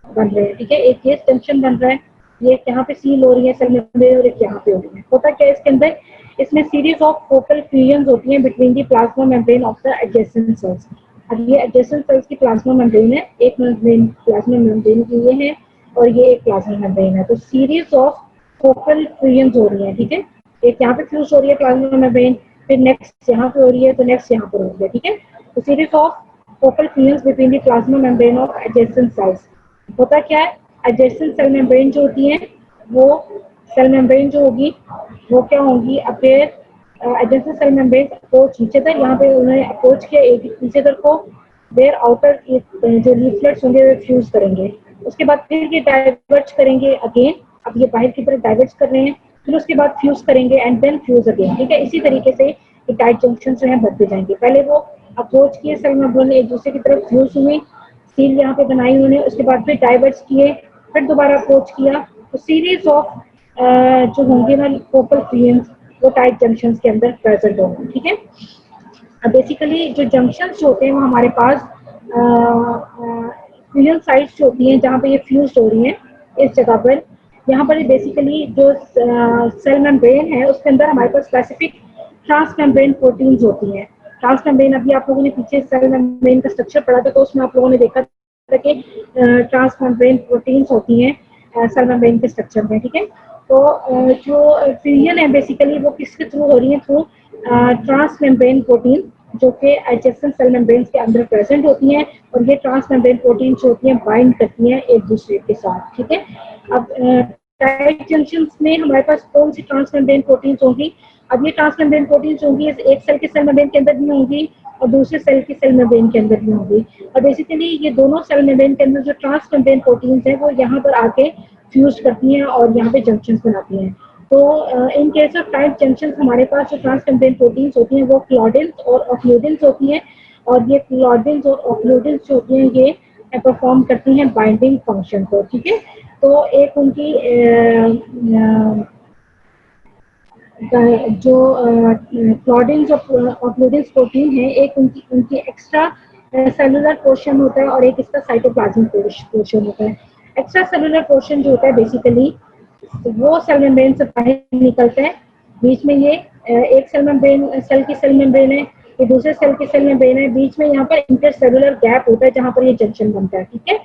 बन रहे हैं। ठीक है, एक ये जंक्शन बन रहा है, ये यहाँ पे सील हो रही है सेल मेम्ब्रेन और एक यहाँ पे हो रही है। होता क्या है इसके अंदर इसमें सीरीज ऑफ फोकल फ्यूजन होती हैं between the plasma membrane of the adjacent sales. अब ये एडजेसेंट सेल्स की प्लाज्मा मेम्ब्रेन है, एक मेम्ब्रेन प्लाज्मा मेम्ब्रेन की ये है और ये एक प्लाज्मा मेम्ब्रेन है। तो सीरीज ऑफ फोकल फ्यूजन हो रही है, ठीक है। एक यहाँ पे फ्यूज हो रही है प्लाज्मा मेम्ब्रेन, फिर नेक्स्ट यहाँ पे हो रही है, तो नेक्स्ट यहाँ पर हो रही है, ठीक है। तो series of focal fusion between the plasma membrane of adjacent sales. होता क्या है, एडजेसेंट सेल मेम्ब्रेन जो होती है वो सेल मेम्ब्रेन जो होगी वो क्या होंगी, अपने adjacent cell membrane approach each other, यहाँ पे उन्होंने अप्रोच किया एक ईच अदर को, देयर आउटर जो लीफलेट्स होंगे वे फ्यूज करेंगे। उसके बाद फिर ये डाइवर्ट करेंगे अगेन, अब ये बाहर की तरफ डाइवर्ट कर रहे हैं, फिर उसके बाद फ्यूज करेंगे एंड देन फ्यूज अगेन, ठीक है। इसी तरीके से ये टाइट जंक्शन जो है बढ़ते जाएंगे। पहले वो अप्रोच किए सेल मेम्ब्रेन एक दूसरे की तरफ फ्यूज हुए, सील यहाँ पे बनाई उन्होंने, उसके बाद फिर डाइवर्ट किए, फिर दोबारा अप्रोच किया। तो सीरीज ऑफ जो होंगे ना फोकल फ्यूजन वो टाइट जंक्शंस के अंदर प्रेजेंट होंगे, ठीक है। अब बेसिकली जो जंक्शंस जो होते हैं वो हमारे पास फ्यूजन साइट्स जो होती हैं जहाँ पे ये फ्यूज हो रही हैं इस जगह पर, यहाँ पर बेसिकली जो सेल मेम्ब्रेन है उसके अंदर हमारे पास स्पेसिफिक ट्रांस मेम्ब्रेन प्रोटीन्स होती हैं। ट्रांस मेम्ब्रेन, अभी आप लोगों ने पीछे सेल मेम्ब्रेन का स्ट्रक्चर पढ़ा था तो उसमें आप लोगों ने देखा था कि ट्रांस मेम्ब्रेन प्रोटीन्स होती हैं सेल मेम्ब्रेन के स्ट्रक्चर में, ठीक है। तो जो फ्यूजन है बेसिकली वो किसके थ्रू हो रही है, थ्रू ट्रांस मेम्ब्रेन प्रोटीन जो कि एडजेसेंट सेल मेम्ब्रेन के अंदर प्रेजेंट होती हैं, और ये ट्रांस मेम्ब्रेन प्रोटीन जो होती हैं बाइंड करती हैं एक दूसरे के साथ, ठीक है। अब टाइट जंक्शंस में हमारे पास कौन सी ट्रांस मेम्ब्रेन प्रोटीन्स होंगी, अब ये ट्रांस मेम्ब्रेन प्रोटीन्स होंगी एक सेल के सेल मेम्ब्रेन के अंदर भी होंगी और दूसरे सेल की सेल मेम्ब्रेन के अंदर भी होंगी। और बेसिकली ये दोनों सेल मेम्ब्रेन के अंदर जो ट्रांस मेम्ब्रेन प्रोटीन्स हैं वो यहाँ पर आके फ्यूज करती हैं और यहाँ पे जंक्शंस बनाती हैं। तो in case of tight junction हमारे पास जो ट्रांस मेम्ब्रेन प्रोटीन्स होती हैं वो क्लॉडिन्स और ऑक्लूडिन्स होती हैं, और ये क्लॉडिन्स और ऑक्लूडिन्स जो होती हैं ये परफॉर्म करती हैं बाइंडिंग फंक्शन को, ठीक है। तो एक उनकी जो क्लॉडिन्स और ऑक्लूडिन्स प्रोटीन है, एक उनकी उनकी एक्स्ट्रा सेलुलर पोर्शन होता है और एक इसका साइटोप्लाज्मिक पोर्शन होता है। एक्स्ट्रा सेलुलर पोर्शन जो होता है बेसिकली वो सेल मेम्ब्रेन से बाहर निकलता है, बीच में ये एक सेल मेम्ब्रेन सेल की सेल मेम्ब्रेन है, ये दूसरे सेल की सेल मेम्ब्रेन है, बीच में यहाँ पर इंटरसेलुलर गैप होता है जहाँ पर ये जंक्शन बनता है, ठीक है।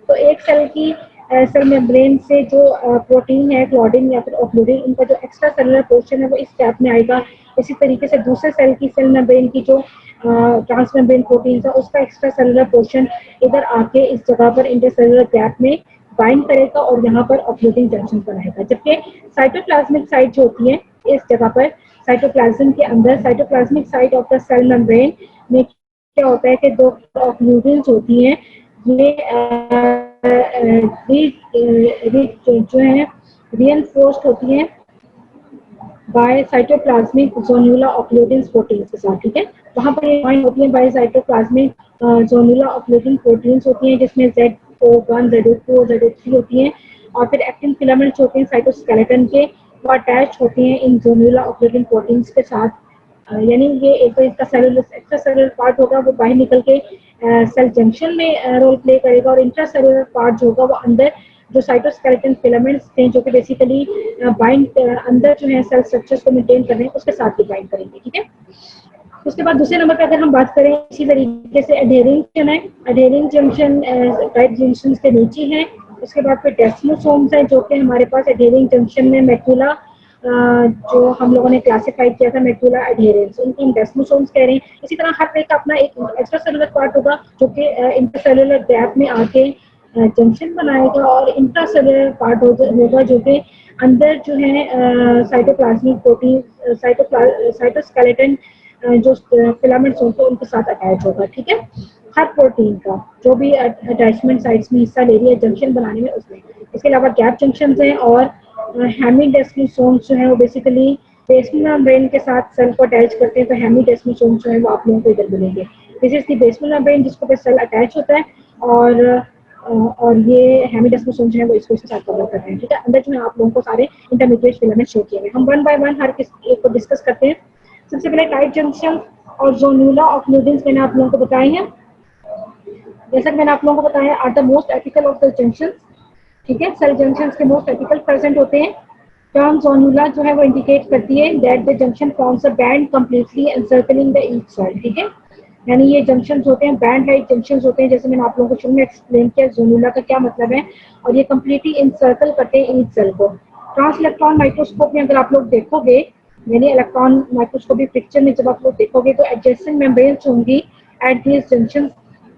तो एक सेल की सेल मेम्ब्रेन से जो प्रोटीन है क्लॉडिन या फिर ऑक्लूडिन, उनका जो एक्स्ट्रा सेलुलर पोर्शन है वो इस गैप में आएगा। इसी तरीके से दूसरे सेल की सेल मेम्ब्रेन की जो ट्रांस मेम्ब्रेन प्रोटीन है उसका एक्स्ट्रा सेलुलर पोर्शन इधर आके इस जगह पर इंटरसेलुलर गैप में बाइंड करेगा और यहाँ पर ऑक्लूडिन जंक्शन बनाएगा। जबकि साइटोप्लाज्मिक साइट जो होती है इस जगह पर, साइटोप्लाज्म के अंदर cytoplasmic site of the cell membrane में क्या होता है कि दो ऑक्लूडिन्स होती हैं, ये जो है रीइंफोर्स्ड होती हैं बाय साइटोप्लाज्मिक जोनुला ऑक्लूडिन्स प्रोटीन्स के साथ, ठीक है। वहाँ पर ये बाइंड होती हैं बाय साइटोप्लाज्मिक जोनुला ऑक्लूडिन प्रोटीन्स होती हैं जिसमें ZO1, ZO2 और ZO3 होती हैं, और फिर एक्टिन फिलामेंट्स होते हैं साइटोस्केलेटन के, वो अटैच होते हैं इन जोनुला ऑक्लूडिन प्रोटीन्स के साथ। यानी ये एक तो इसका सेलुलर एक्स्ट्रा सेलुलर पार्ट होगा वो बाहर निकल के सेल जंक्शन में रोल प्ले करेगा, और इंट्रा सेलुलर पार्ट जो होगा वो अंदर जो साइटोस्केलेटन फिलामेंट्स थे जो कि बेसिकली बाइंड अंदर जो है सेल स्ट्रक्चर्स को मेंटेन कर रहे हैं उसके साथ भी बाइंड करेंगे, ठीक है। उसके बाद दूसरे नंबर पे अगर हम बात करें इसी तरीके से एडहेरिंग जंक्शन है, एडहेरिंग जंक्शन टाइट जंक्शन के नीचे है। उसके बाद फिर डेस्मोसोम्स है जो कि हमारे पास एडहेरिंग जंक्शन में मैक्यूला जो हम लोगों ने क्लासिफाई किया था मैक्यूला एडहेरेंस, उनको हम डेस्मोसोम्स कह रहे हैं। इसी तरह हर एक का अपना एक एक्स्ट्रा सेलुलर पार्ट होगा जो कि इंटरसेलुलर गैप में आके जंक्शन बनाएगा, और इंट्रासेलुलर पार्ट होगा जो कि अंदर जो है साइटोप्लाज्मिक प्रोटीन साइटोस्केलेटन जो फिलामेंट्स होंगे उनके साथ अटैच होगा, ठीक है। हर प्रोटीन का जो भी अटैचमेंट साइट्स में हिस्सा ले रही है जंक्शन बनाने में उसमें। इसके अलावा गैप जंक्शन हैं और हेमीडेस्मोसोम्स जो है वो बेसिकली बेसमेंट मेम्ब्रेन के साथ सेल को अटैच करते हैं, तो हेमीडेस्मोसोम्स जो है वो आप लोगों को इधर मिलेंगे। This is the basement membrane जिसको पे सेल अटैच होता है, और ये हेमीडेस्मोसोम्स जो है वो इसको साथ कवर कर रहे हैं, ठीक है। अंदर जो है आप लोगों को सारे इंटरमीडिएट फिलामेंट्स शो किए हुए। हम वन बाय वन हर एक को डिस्कस करते हैं। सबसे पहले टाइट जंक्शन और जोनुला ऑक्लूडिन्स मैंने आप लोगों को बताए हैं। जैसा कि मैंने आप लोगों को बताया are the most apical of the junction, ठीक है। सेल जंक्शन के मोस्ट एपिकल प्रेजेंट होते हैं। टर्म जोनुला जो है वो इंडिकेट करती है that the junction forms a band completely encircling the each cell, ठीक है। यानी ये जंक्शन होते हैं, बैंड लाइक जंक्शन होते हैं, जैसे मैंने आप लोगों को शुरू में एक्सप्लेन किया जोनुला का क्या मतलब है, और ये कंप्लीटली इंसर्कल करते हैं ईच सेल को। ट्रांस इलेक्ट्रॉन माइक्रोस्कोप में अगर आप लोग देखोगे, यानी इलेक्ट्रॉन माइक्रोस्कोपिक पिक्चर में जब आप लोग देखोगे तो एडजेसेंट मेम्ब्रेन्स होंगी एट दीज जंक्शन।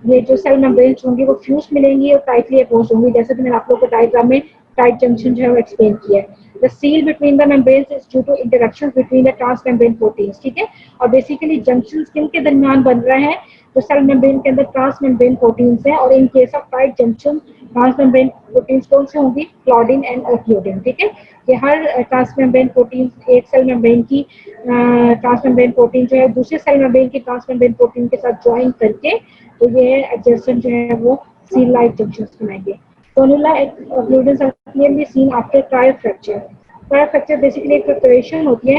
ये जो सेल मेम्ब्रेन्स होंगी वो फ्यूज मिलेंगी और टाइटली अपोज होंगी, जैसे कि मैंने आप लोगों को डायग्राम में टाइट जंक्शन जो है वो एक्सप्लेन किया है। The seal between the membranes is due to interactions between the transmembrane proteins, ठीक है। और बेसिकली जंक्शन किन के दरमियान बन रहे हैं, तो सेल मेम्ब्रेन के अंदर ट्रांसमेम्ब्रेन प्रोटीन्स हैं, और in case of tight junction transmembrane proteins कौन से होंगी, क्लॉडिन एंड ओक्लूडिन, ठीक है। ये हर ट्रांसमेम्ब्रेन प्रोटीन, एक सेल मेम्ब्रेन की ट्रांसमेम्ब्रेन प्रोटीन जो है दूसरे सेल मेम्ब्रेन की ट्रांसमेम्ब्रेन प्रोटीन के साथ ज्वाइन करके तो ये एडजेसेंट जो है वो सील लाइक जंक्शंस बनाएंगे। Conula occlusions are clearly seen after prior fracture. Prior fracture basically एक फ्रैक्चरेशन होती है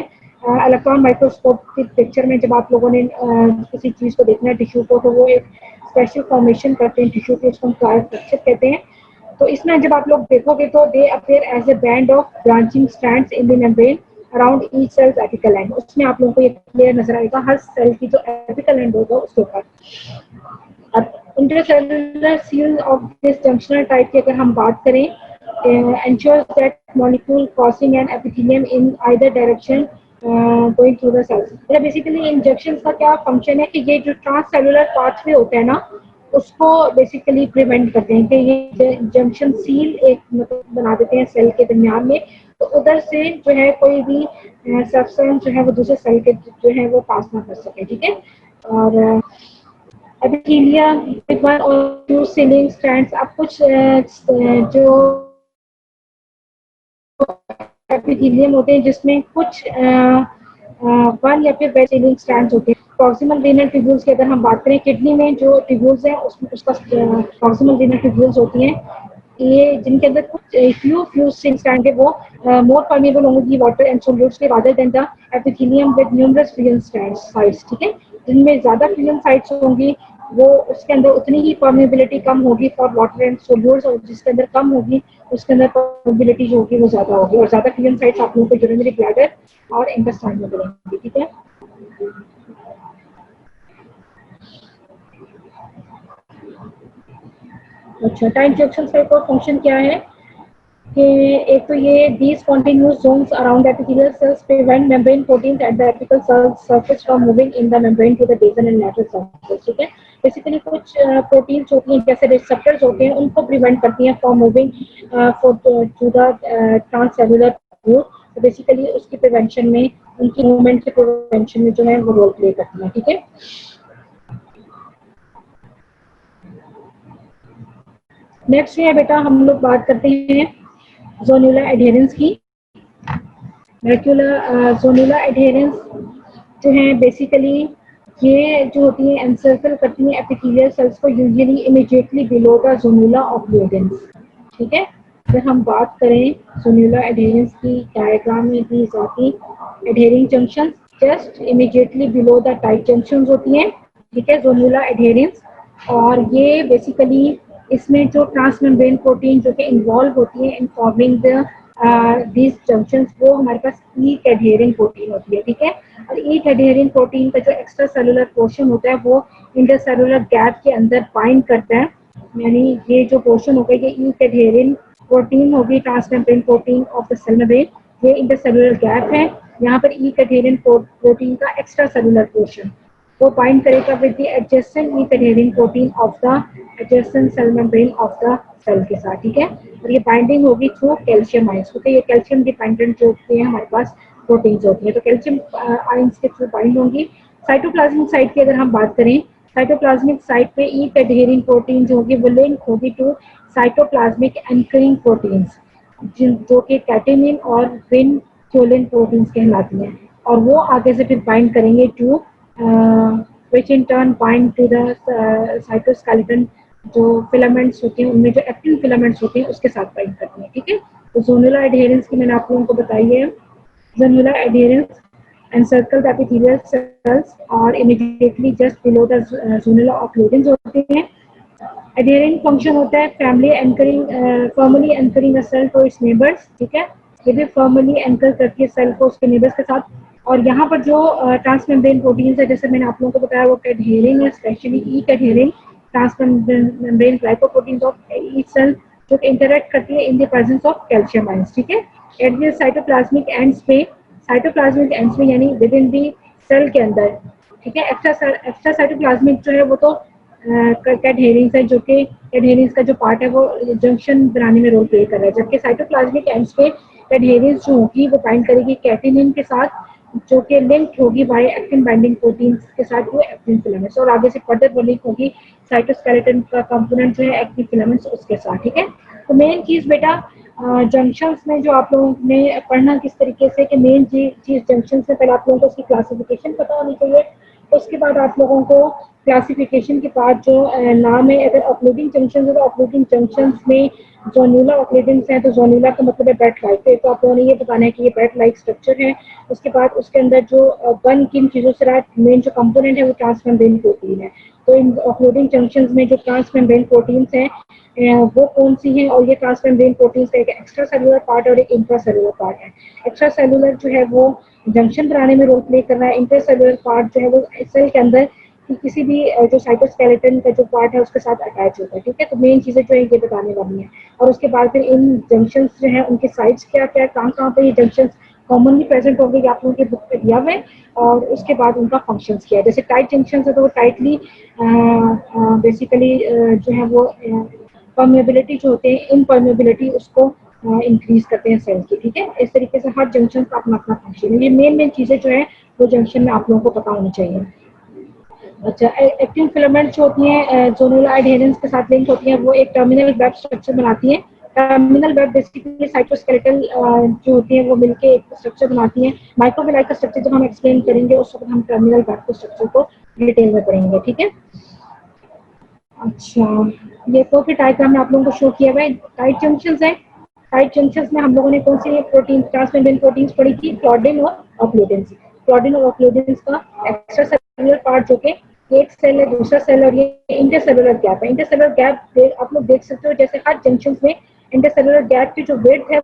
इलेक्ट्रॉन माइक्रोस्कोपिक पिक्चर में। जब आप लोगों ने किसी चीज को देखना है टिश्यू को, तो वो एक स्पेशल फॉर्मेशन करते हैं टिश्यू के, उसको हम प्रायर फ्रैक्चर कहते हैं। तो इसमें जब आप लोग देखोगे तो they appear as a band of branching strands in the membrane around each cells apical end. उसमें आप लोगों को ये क्लियर नजर आएगा हर सेल की जो एपिकल एंड होगा उसके ऊपर। अब intercellular seal of this junctional type की अगर हम बात करें, ensures that molecule crossing an epithelium in either direction going through the cells। मतलब बेसिकली इंजेक्शन का क्या फंक्शन है कि ये जो ट्रांससेलुलर पाथवे होता है ना, उसको बेसिकली प्रिवेंट करते हैं कि ये जंक्शन सील एक मतलब बना देते हैं सेल के दरमियान में, तो उधर से जो है कोई भी सब्सटेंस जो है वो दूसरे सेल के जो है वो पास ना कर सके, ठीक है। और एपिथेलिया विद वन और टू सीलिंग स्ट्रैंड्स। अब कुछ जो एपिथेलियम होते हैं जिसमें कुछ वन या फिर सीलिंग स्ट्रैंड्स होते हैं। प्रॉक्सिमल रीनल ट्यूब्यूल्स की अगर हम बात करें, किडनी में जो ट्यूब्यूल्स हैं उसमें उसका प्रॉक्सिमल रीनल ट्यूब्यूल्स होती हैं, ये जिनके अंदर कुछ फ्यू स्ट्रैंड है, वो मोर परमेबल होंगी वाटर एंड सोल्यूट्स के rather than the epithelium with numerous fusion sites, ठीक है। जिनमें ज्यादा फ्यूजन साइट्स होंगी वो उसके अंदर उतनी ही परमेबिलिटी कम होगी फॉर वाटर एंड सोल्यूट्स, और जिसके अंदर कम होगी उसके अंदर परमेबिलिटी जो होगी वो ज्यादा होगी। और ज्यादा फ्यूजन साइट्स आप लोगों को यूरिनरी ब्लैडर और इंटेस्टाइन में मिलेंगी, ठीक है। अच्छा, टाइट जंक्शन का एक और फंक्शन क्या है कि एक तो ये these continuous zones around epithelial cells prevent membrane proteins at the apical cell surface from moving in the membrane to the basal and lateral surface, ठीक है। बेसिकली कुछ प्रोटीन्स होती हैं जैसे रिसेप्टर्स होते हैं, उनको प्रिवेंट करती हैं from moving to the transcellular route. तो बेसिकली उसकी प्रिवेंशन में, उनकी मूवमेंट के प्रिवेंशन में जो है वो रोल प्ले करती है, ठीक है। नेक्स्ट है बेटा, हम लोग बात करते हैं जोनुलर एडहेरेंस की। जोनुलर एडहेरेंस जो है बेसिकली ये जो होती है एनसर्कल करती है एपिथेलियल सेल्स को यूजुअली इमीडिएटली बिलो द जोनुला ऑक्लूडेंस, ठीक है। अगर हम बात करें जोनुलर एडहेरेंस की, डायग्राम में दी जाती adhering junction just immediately below the tight junction होती हैं, ठीक है, जोनुलर एडहेरेंस। और ये बेसिकली इसमें जो ट्रांसमेम्ब्रेन प्रोटीन जो कि इन्वॉल्व होती है in forming the these junctions, वो हमारे पास ईक एडहेरिंग प्रोटीन होती है, ठीक है। और ईक एडहेरिंग प्रोटीन का जो एक्स्ट्रा सेलुलर पोर्शन होता है वो इंटरसेलुलर गैप के अंदर बाइंड करता है। यानी ये जो पोर्शन होगा ये ईक एडहेरिंग प्रोटीन होगी, transmembrane protein of the cell membrane. ये इंटरसेलुलर गैप है, यहाँ पर ईक एडहेरिंग प्रोटीन का एक्स्ट्रा सेलुलर पोर्शन वो बाइंड करेगा with the adjacent E cadherin protein of the adjacent cell membrane of the cell के साथ, ठीक है। और ये बाइंडिंग होगी थ्रू कैल्शियम आयंस, क्योंकि ये कैल्शियम डिपेंडेंट जो होते हैं हमारे पास प्रोटीन्स होती हैं, तो कैल्शियम आयंस के थ्रू बाइंड होंगी। साइटोप्लाज्मिक साइट की अगर हम बात करें, साइटोप्लाज्मिक साइट पे ईक एडहेरिंग प्रोटीन जो होगी वो लिंक होगी टू साइटोप्लाज्मिक एंकरिंग प्रोटीन्स, जो कि कैटेनिन और विनक्यूलिन प्रोटीन्स कहलाती हैं, और वो आगे से फिर बाइंड करेंगे to which in turn bind to the cytoskeleton, जो फिलामेंट्स होते हैं उनमें जो एक्टिन फिलामेंट्स होते हैं उसके साथ बाइंड करते हैं, ठीक है। तो जोनुलर एडहेरेंस की मैंने आप लोगों को बताई है। जोनुलर adherence encircle the epithelial cells और immediately just below the zonula occlusions होते हैं। adhering function होता है firmly anchoring a cell to its neighbors, ठीक है। ये भी फॉर्मली एंकर करती है सेल को उसके नेबर्स के साथ। और यहाँ पर जो ट्रांसमेम्ब्रेन प्रोटीन्स है, जैसे मैंने आप लोगों को बताया, वो कैडहेरिंग है, specially E cadherin transmembrane glycoproteins of each cell, जो इंटरेक्ट करती है in the presence of calcium ions, ठीक है। एट द साइटोप्लाज्मिक एंड्स पे, साइटोप्लाज्मिक एंड्स में यानी विद इन दी सेल के अंदर, ठीक है। एक्स्ट्रा साइटोप्लाज्मिक जो है वो तो कैडहेरिंग्स है, जो कि कैडहेरिंग्स का जो पार्ट है वो जंक्शन बनाने में रोल प्ले कर रहा है, जबकि साइटोप्लाज्मिक एंड्स पे कैडहेरिंग्स जो होगी वो बाइंड करेगी कैटिनिन के साथ, जो कि लिंक होगी बाय एक्टिन बाइंडिंग प्रोटीन के साथ, वो एक्टिन फिलामेंट्स, और आगे से फर्दर वो लिंक होगी साइटोस्केलेटन का कंपोनेंट जो है एक्टिन फिलामेंट्स उसके साथ, ठीक है। तो मेन चीज बेटा जंक्शंस में जो आप लोगों ने पढ़ना किस तरीके से, कि मेन चीज जंक्शंस में पहले आप लोगों को उसकी क्लासिफिकेशन पता होनी चाहिए। उसके बाद आप लोगों को क्लासिफिकेशन के बाद जो नाम है, अगर ऑक्लूडिंग जंक्शन है तो ऑक्लूडिंग जंक्शन में जोनुला ऑक्लूडिंग्स हैं, तो जोनुला का मतलब है बेड लाइक है, तो आप लोगों ने ये बताना है कि ये बेड लाइक स्ट्रक्चर है। उसके बाद उसके अंदर जो बन किन चीज़ों से रहा, मेन जो कंपोनेंट है वो ट्रांसमेम्ब्रेन प्रोटीन है। तो इन ऑक्लूडिंग जंक्शन में जो ट्रांसमेम्ब्रेन प्रोटीन्स हैं वो कौन सी हैं, और ये ट्रांसमेम्ब्रेन प्रोटीन्स का एक एक्स्ट्रा सेलुलर पार्ट और एक इंट्रा सेलुलर पार्ट है। एक्स्ट्रा सेलुलर जो है वो जंक्शन बनाने में रोल प्ले कर रहा है, इंटर सेलुलर पार्ट जो है वो सेल के अंदर कि किसी भी जो साइटोस्केलेटन का जो पार्ट है उसके साथ अटैच होता है, ठीक है। तो मेन चीजें जो है ये बताने वाली हैं, और उसके बाद फिर इन जंक्शंस जो है उनके साइड्स क्या क्या, कहाँ कहाँ पे ये जंक्शंस कॉमनली प्रेजेंट होंगे, आप लोगों के बुक पे दिया हुआ है, और उसके बाद उनका फंक्शंस क्या है। जैसे टाइट जंक्शंस है तो वो टाइटली बेसिकली जो है वो परमेबिलिटी जो होते हैं, इनपरमेबिलिटी उसको इंक्रीज करते हैं सेल की, ठीक है। इस तरीके से हर जंक्शन का अपना अपना फंक्शन है। ये मेन मेन चीजें जो है वो जंक्शन में आप लोगों को पता होनी चाहिए। अच्छा, एक्टिन फिलामेंट जो होती हैं जोनुला एडहेरेंस के साथ लिंक होती हैं, वो एक टर्मिनल वेब स्ट्रक्चर बनाती हैं। टर्मिनल वेब बेसिकली साइटोस्केलेटल जो होती हैं वो मिलके एक स्ट्रक्चर बनाती हैं। माइक्रोविलाई का स्ट्रक्चर जब हम एक्सप्लेन करेंगे उस वक्त हम टर्मिनल वेब के स्ट्रक्चर को डिटेल में पढ़ेंगे, ठीक है। अच्छा, ये तो फिर डायग्राम में आप लोगों को शो किया हुआ है। टाइट जंक्शंस है, टाइट जंक्शंस में हम लोगों ने कौन सी प्रोटीन, ट्रांसमेम्ब्रेन प्रोटीन्स पढ़ी थी, क्लॉडिन और ऑक्लूडिन्स। क्लॉडिन और ऑक्लूडिन्स का एक्स्ट्रा सेलुलर पार्ट जो कि एक सेल है, दूसरा सेल, और ये इंटरसेलुलर गैप है। इंटरसेलुलर गैप आप लोग देख सकते हो, जैसे हर जंक्शन में इंटरसेलुलर गैप की जो वेट है,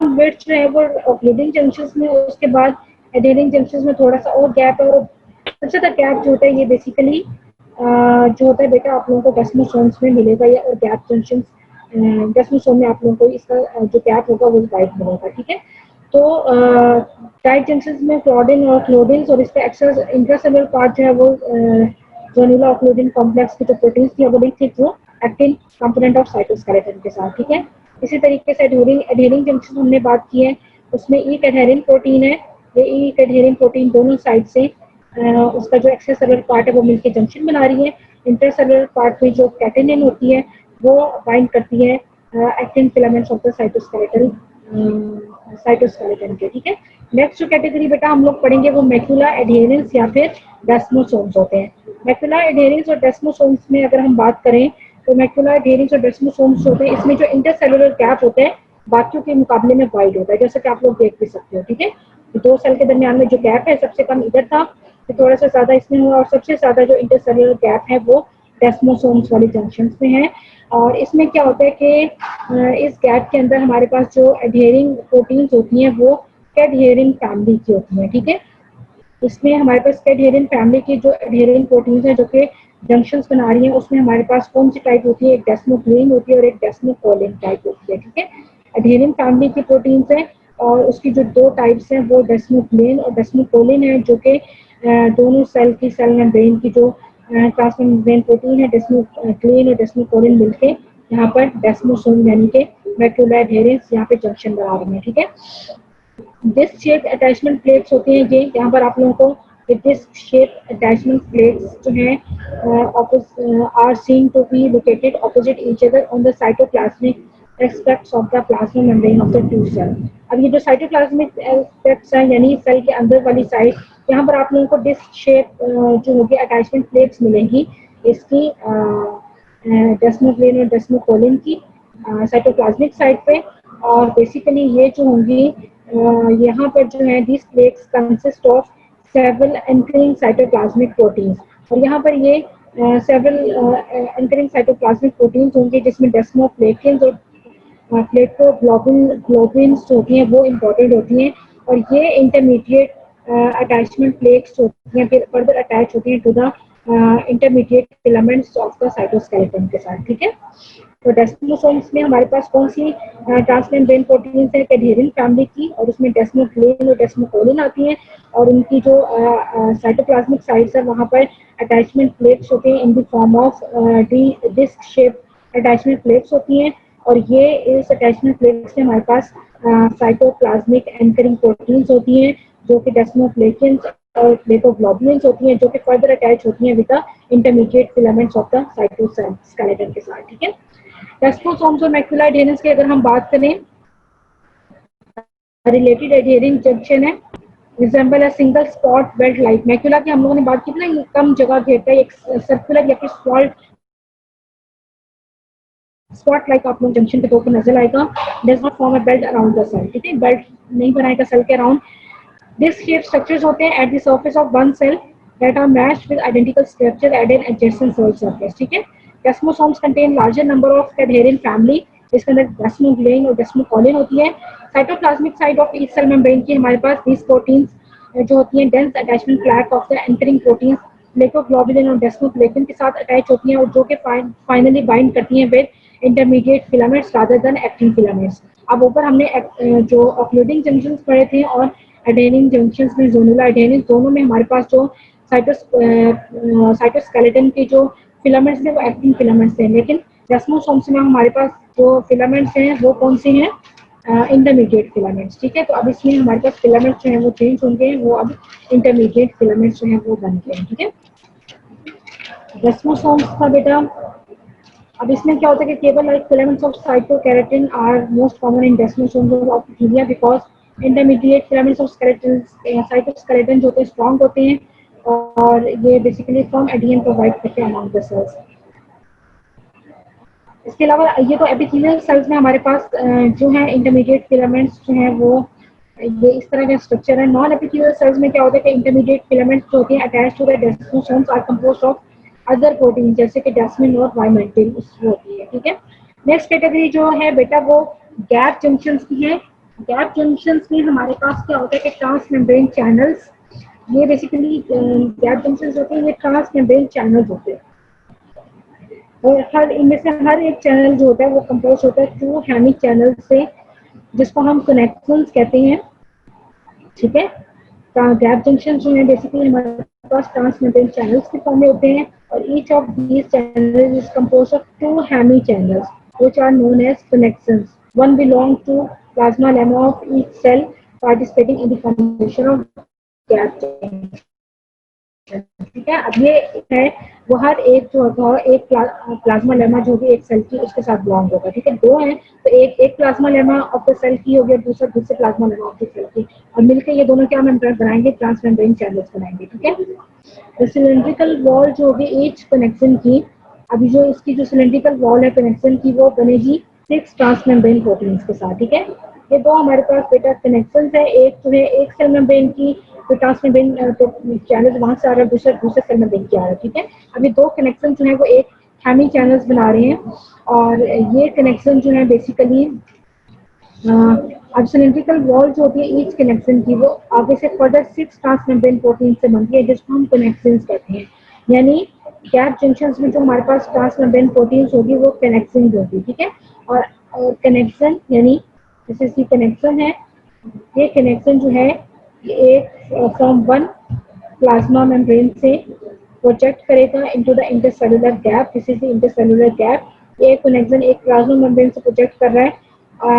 वेट जो है वो ऑक्लूडिंग जंक्शन में, उसके बाद एडेरिंग जंक्शन में थोड़ा सा और गैप है, और सबसे ज्यादा गैप जो होता है ये बेसिकली जो होता है बेटा आप लोगों को डेस्मोसोम्स में मिलेगा, या और गैप जंक्शन डेस्मोसोम में आप लोगों को इसका जो गैप होगा वो वाइट मिलेगा, ठीक है। तो टाइट जंक्शन में क्लॉडिन और क्लोडिन्स, और इसका एक्स्ट्रा इंट्रासेलुलर पार्ट जो है वो जोनुला ऑक्लूडिन कॉम्प्लेक्स की जो प्रोटीन्स थी वो लिंक थी जो एक्टिन कंपोनेंट ऑफ साइटोस्केलेटन के साथ, ठीक है। इसी तरीके से एडहेरिंग जंक्शन हमने बात की है, उसमें ई एडहेरिंग प्रोटीन है। ये ई एडहेरिंग प्रोटीन दोनों साइड से उसका जो एक्स्ट्रा सेलुलर पार्ट है वो मिलकर जंक्शन बना रही है। इंटरसेलुलर पार्ट में जो कैटिनिन होती है वो बाइंड करती है actin filaments of the cytoskeleton के, ठीक है। नेक्स्ट जो कैटेगरी बेटा हम लोग पढ़ेंगे वो मैक्यूला एडहेरेंस या फिर डेस्मोसोम्स होते हैं। मैक्यूला एडहेरेंस और डेस्मोसोम्स में अगर हम बात करें तो मैक्यूला एडहेरेंस और डेस्मोसोम्स होते हैं, इसमें जो इंटरसेलुलर गैप होता है बाकियों के मुकाबले में वाइड होता है, जैसे कि आप लोग देख भी सकते हो, ठीक है। दो सेल के दरमियान में जो गैप है सबसे कम इधर था, तो थोड़ा सा ज्यादा इसमें हुआ, और सबसे ज्यादा जो इंटरसेलुलर गैप है वो डेस्मोसोम्स वाली जंक्शन में है। और इसमें क्या होता है कि इस गैप के अंदर हमारे पास जो एडहेरिंग प्रोटीन्स होती हैं वो कैडहेरिंग फैमिली की होती हैं, ठीक है। इसमें हमारे पास कैडहेरिन फैमिली की जो एडहेरिन प्रोटीन्स हैं जो कि जंक्शंस बना रही हैं, उसमें हमारे पास कौन सी टाइप होती है, एक डेस्मोक्लिन होती है और एक डेस्मोकोलिन टाइप होती है, ठीक है। एडहेरिन फैमिली की प्रोटीन्स हैं और उसकी जो दो टाइप्स हैं वो डेस्मोक्लिन और डेस्मोकोलिन है, जो कि दोनों सेल की सेल मेम्ब्रेन की जो ट्रांसमेम्ब्रेन प्रोटीन है डेस्मोक्लिन और डेस्मोकोलिन मिलके यहाँ पर डेस्मोसोम यानी कि मैक्यूला एडहेरेंस यहाँ पे जंक्शन बना रही है, ठीक है। डिस्क शेप अटैचमेंट प्लेट्स होती हैं, ये यहाँ पर आप लोगों को डिस्क शेप अटैचमेंट प्लेट्स जो हैं are seen to be located opposite each other on the cytoplasmic aspects of the plasma membrane of the two cell. अब ये जो साइटोप्लाज्मिक एस्पेक्ट्स हैं यानी सेल के अंदर वाली साइड, यहाँ पर आप लोगों को डिस्क शेप जो होगी अटैचमेंट प्लेट्स मिलेंगी इसकी डेस्मोक्लिन और डेस्मोकोलिन की साइटोप्लाज्मिक साइड पे। और बेसिकली ये जो होंगी यहाँ पर जो है this plates consist of several anchoring cytoplasmic proteins, और यहाँ पर ये सेवरल एंकरिंग साइटोप्लाज्मिक प्रोटीन्स होंगे जिसमें डेस्मोप्लेकिन्स और ग्लोबिन्स होती हैं वो इम्पोर्टेंट होती हैं, और ये इंटरमीडिएट अटैचमेंट प्लेट्स होती हैं, फिर फर्दर अटैच होती हैं to the intermediate filaments of the cytoskeleton के साथ, ठीक है। तो डेस्मोसोम्स में हमारे पास कौन सी ट्रांसमेम्ब्रेन प्रोटीन्स है, कैडहेरिन फैमिली की, और उसमें डेस्मोग्लेन और डेस्मोकोलिन आती हैं, और उनकी जो साइटोप्लाज्मिक साइट्स है वहाँ पर अटैचमेंट प्लेट्स होते हैं in the form of disc shape attachment plates होती हैं, और ये इस अटैचमेंट प्लेट्स में हमारे पास साइटोप्लाज्मिक एंकरिंग प्रोटीन्स होती हैं जो कि डेस्मोप्लेकिन्स और प्लेटोग्लोबुलिन्स होती हैं, जो कि फर्दर अटैच होती हैं with the intermediate filaments of the cytoskeleton के साथ, ठीक है। डेस्मोसोम्स और मैक्युला एडेहेरेंस की अगर हम बात करें, रिलेटेड एडेहेरिंग जंक्शन है, resemble a single spot belt like. Macula की हम लोगों ने बात की ना, कम जगह घेरता है, एक सर्कुलर या फिर स्पॉट लाइक आप लोग जंक्शन के तौर पर नजर आएगा। Does not form a belt around the cell, ठीक है, बेल्ट नहीं बनाएगा सेल के अराउंड। दिस शेप स्ट्रक्चर्स होते हैं at the surface of one cell that are matched with identical structure at an adjacent cell surface, ठीक है। Desmosomes contain larger number of cadherin family, इसके अंदर डेस्मोग्लेन और डेस्मोकोलिन होती है। Cytoplasmic side of each cell membrane की हमारे पास these प्रोटीन्स जो होती हैं dense attachment plate of the anchoring proteins plakoglobin और डेस्मोप्लेकिन के साथ अटैच होती हैं, और जो कि फाइनली बाइंड करती हैं with intermediate filaments rather than actin filaments. अब ऊपर हमने जो ऑक्लूडिंग जंक्शंस पढ़े थे और एडेनिंग जंक्शंस में जोनुला एडेनिन, दोनों में हमारे पास जो साइटोस्केलेटन के जो फिलामेंट्स हैं वो एक्टिन फिलामेंट्स हैं, लेकिन डेस्मोसोम्स में हमारे पास जो फिलामेंट्स हैं वो कौन से हैं, इंटरमीडिएट फिलामेंट्स, ठीक है। तो अब इसमें हमारे पास फिलामेंट्स जो हैं वो चेंज होंगे, वो अब इंटरमीडिएट फिलामेंट्स जो हैं वो बन गए हैं, ठीक है। डेस्मोसोम्स का बेटा अब इसमें क्या होता है कि cable like filaments of cytokeratin are most common in desmosomes of epithelium because intermediate filaments of skeleton cytoskeleton जो होते हैं स्ट्रॉन्ग होते हैं, और ये बेसिकली फर्म एडहेशन प्रोवाइड करते हैं अमंग द सेल्स। इसके अलावा ये तो एपिथेलियल सेल्स में हमारे पास जो है इंटरमीडिएट फिलामेंट्स जो हैं वो ये इस तरह का स्ट्रक्चर है। नॉन एपिथेलियल सेल्स में क्या होता है कि इंटरमीडिएट फिलामेंट्स जो होते हैं attach to the desmosomes are composed of other protein जैसे कि डेस्मिन और वाइमेटिन उसकी होती है, ठीक है। नेक्स्ट कैटेगरी जो है बेटा वो गैप जंक्शंस की है। गैप जंक्शंस में हमारे पास क्या होता है कि ट्रांस मेम्ब्रेन चैनल्स, ये बेसिकली गैप जंक्शंस होते हैं, ये ट्रांस मेम्ब्रेन चैनल्स होते हैं, और हर इनमें से हर एक चैनल जो होता है वो कंपोज होता है टू हेमी चैनल से, जिसको हम कनेक्शंस कहते हैं, ठीक है। गैप जंक्शन जो है बेसिकली हमारे पास ट्रांस मेम्ब्रेन चैनल्स के फॉर्म में होते हैं, और each of these channels is composed of two hemi channels which are known as connections. One belong to plasmalemma of each cell participating in the formation of gap junction, ठीक है। अब ये है वो हर एक जो होगा एक प्लाज्मा लेमा जो होगी एक सेल की उसके साथ बिलोंग होगा, ठीक है। दो हैं तो एक plasmalemma of the cell की होगी, दूसरा दूसरे plasmalemma of the cell की, और मिलकर ये दोनों क्या मेम्ब्रेन बनाएंगे, ट्रांस मेम्ब्रेन चैनल्स बनाएंगे, ठीक है। सिलेंड्रिकल वॉल जो होगी ईच कनेक्शन की, अभी जो इसकी जो सिलेंड्रिकल वॉल है कनेक्शन की वो बनेगी 6 ट्रांस मेम्ब्रेन प्रोटीन्स के साथ, ठीक है। ये दो हमारे पास बेटा कनेक्शंस है, एक जो है एक सेल मेम्ब्रेन की तो ट्रांस मेम्ब्रेन तो चैनल वहां से आ रहा है, दूसरे सेल मेम्ब्रेन की आ रहा है, ठीक है। अभी दो कनेक्शन जो है वो एक हेमी चैनल्स बना रहे हैं, और ये कनेक्शन जो है बेसिकली अब सिलेंड्रिकल वॉल जो होती है ईच कनेक्शन की वो आगे से फर्दर 6 ट्रांस मेम्ब्रेन प्रोटीन से बनती है जिसको हम कनेक्शंस कहते हैं। यानी गैप जंक्शंस में जो हमारे पास ट्रांस मेम्ब्रेन प्रोटीन्स होगी वो कनेक्शन होगी, ठीक है। और कनेक्शन यानी जैसे कनेक्शन है, ये कनेक्शन जो है एक फ्रॉम वन प्लाज्मा मेम्ब्रेन से प्रोजेक्ट करेगा into the intercellular gap, this is the intercellular gap. ये कनेक्शन एक प्लाज्मा मेम्ब्रेन से प्रोजेक्ट कर रहा है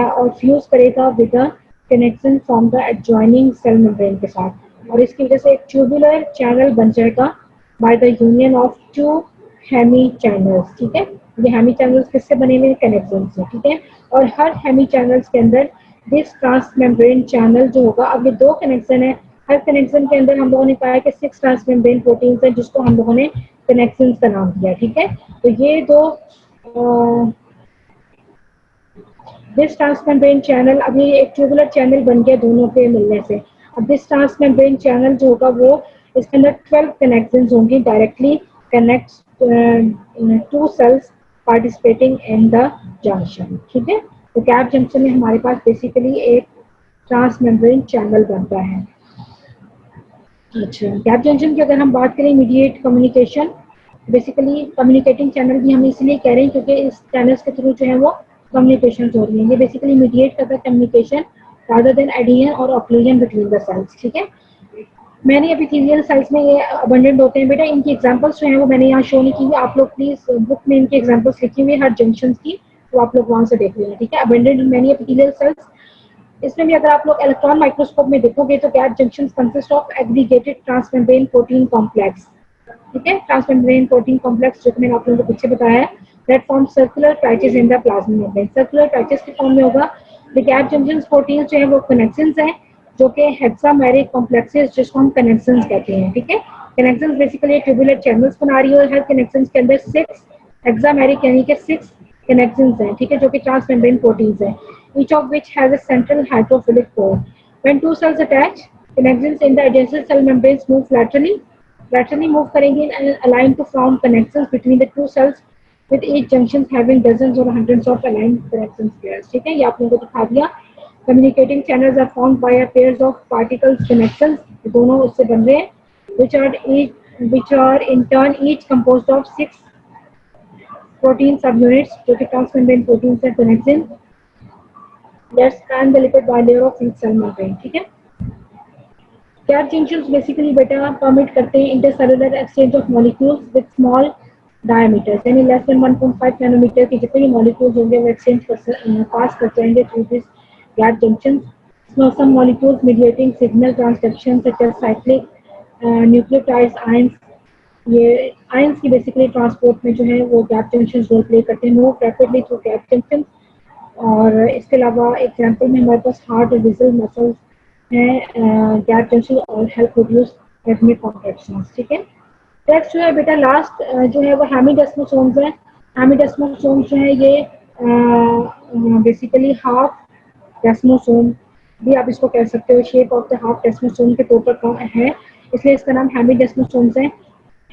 और फ्यूज करेगा with the connection from the adjoining cell membrane के साथ, और इसकी वजह से एक ट्यूबुलर चैनल बन जाएगा by the union of two hemi channels, ठीक है। ये हेमी चैनल्स किससे बने हुए कनेक्शन से, ठीक है। और हर हेमी चैनल्स के अंदर दिस ट्रांस मेम्ब्रेन चैनल जो होगा, अब ये दो कनेक्शन है, हर कनेक्शन के अंदर हम लोगों ने पाया कि 6 ट्रांस मेम्ब्रेन प्रोटीन्स हैं जिसको हम लोगों ने कनेक्शंस का नाम दिया, ठीक है। तो ये दो दिस ट्रांस मेम्ब्रेन चैनल, अभी एक ट्यूबुलर चैनल बन गया दोनों के मिलने से। अब दिस ट्रांस मेम्ब्रेन चैनल जो होगा वो इसके अंदर 12 कनेक्शंस होंगी, directly connect to cells participating in the junction, ठीक है। तो गैप जंक्शन में हमारे पास बेसिकली एक ट्रांसमेम्ब्रेन चैनल बनता है। अच्छा, गैप जंक्शन की अगर हम बात करें mediate communication, basically communicating channel भी हम इसलिए कह रहे हैं क्योंकि इस चैनल्स के थ्रू जो है वो कम्युनिकेशन हो रही है। ये बेसिकली मीडिएट करता है कम्युनिकेशन रादर देन एडिशन और ऑक्लूजन बिटवीन द सेल्स। ठीक है, मैंने एपिथेलियल सेल्स में ये अबंडेंट होते हैं बेटा, इनकी एग्जांपल्स जो हैं वो मैंने यहाँ शो नहीं की हुई, आप लोग प्लीज बुक में इनकी एग्जांपल्स लिखी हुई है हर जंक्शन की, तो आप लोग वहां से देख लेना। ठीक है, abundant in many epithelial cells. इसमें भी अगर आप लोग इलेक्ट्रॉन माइक्रोस्कोप में देखोगे तो gap junctions consist of aggregated transmembrane protein complex. ठीक है, ट्रांसमेम्ब्रेन प्रोटीन कॉम्प्लेक्स जो मैंने आप लोगों को पीछे बताया है, that form circular patches in the plasma membrane. Circular patches के फॉर्म में होगा। द गैप जंक्शंस प्रोटीन जो है वो कनेक्शंस हैं जो कि हेक्सामेरिक कॉम्प्लेक्सेस जिसको हम कनेक्शंस कहते हैं। ठीक है, कनेक्शंस बेसिकली ट्यूबुलर चैनल्स बना रही है और हर कनेक्शंस के अंदर 6 हेक्सामेरिक यानी कि 6 connections हैं। ठीक है, जो कि ट्रांसमेम्ब्रेन प्रोटीन्स हैं, each of which has a central hydrophilic core. When two cells attach, connections in the adjacent cell membranes move laterally move करेंगे and align to form connections between the two cells with each junction having dozens or hundreds of aligned connections pairs. ठीक है, ये आप लोगों को दिखा दिया। Communicating channels are formed by a pairs of particles connections, दोनों उससे बन रहे हैं, which are in turn each composed of 6 protein subunits जो कि ट्रांसमेम्ब्रेन प्रोटीन से connection that span the lipid bilayer of each cell membrane. ठीक है, गैप जंक्शंस बेसिकली बेटा परमिट करते हैं intercellular exchange of molecules with small diameters, यानी less than 1.5 nanometer के जितने भी मॉलिक्यूल्स होंगे वो एक्सचेंज पास कर जाएंगे through this gap junctions. Some molecules mediating signal transduction such as cyclic nucleotides ions, ये आयंस की बेसिकली ट्रांसपोर्ट में जो है वो गैप जंक्शन रोल प्ले करते हैं, move rapidly through gap junction. और इसके अलावा एग्जांपल में हमारे पास हार्ट और विजल मसल्स हैं गैप जंक्शन और हेल्प प्रोड्यूस रिदमिक कॉन्ट्रैक्शंस। ठीक है, नेक्स्ट जो है बेटा लास्ट जो है वो हेमिडेस्मोसोम्स है। हेमिडेस्मोसोम्स जो है ये बेसिकली हाफ डेस्मोसोम भी आप इसको कह सकते हो, शेप ऑफ द हाफ डेस्मोसोम के तौर पर है, इसलिए इसका नाम हेमिडेस्मोसोम्स है।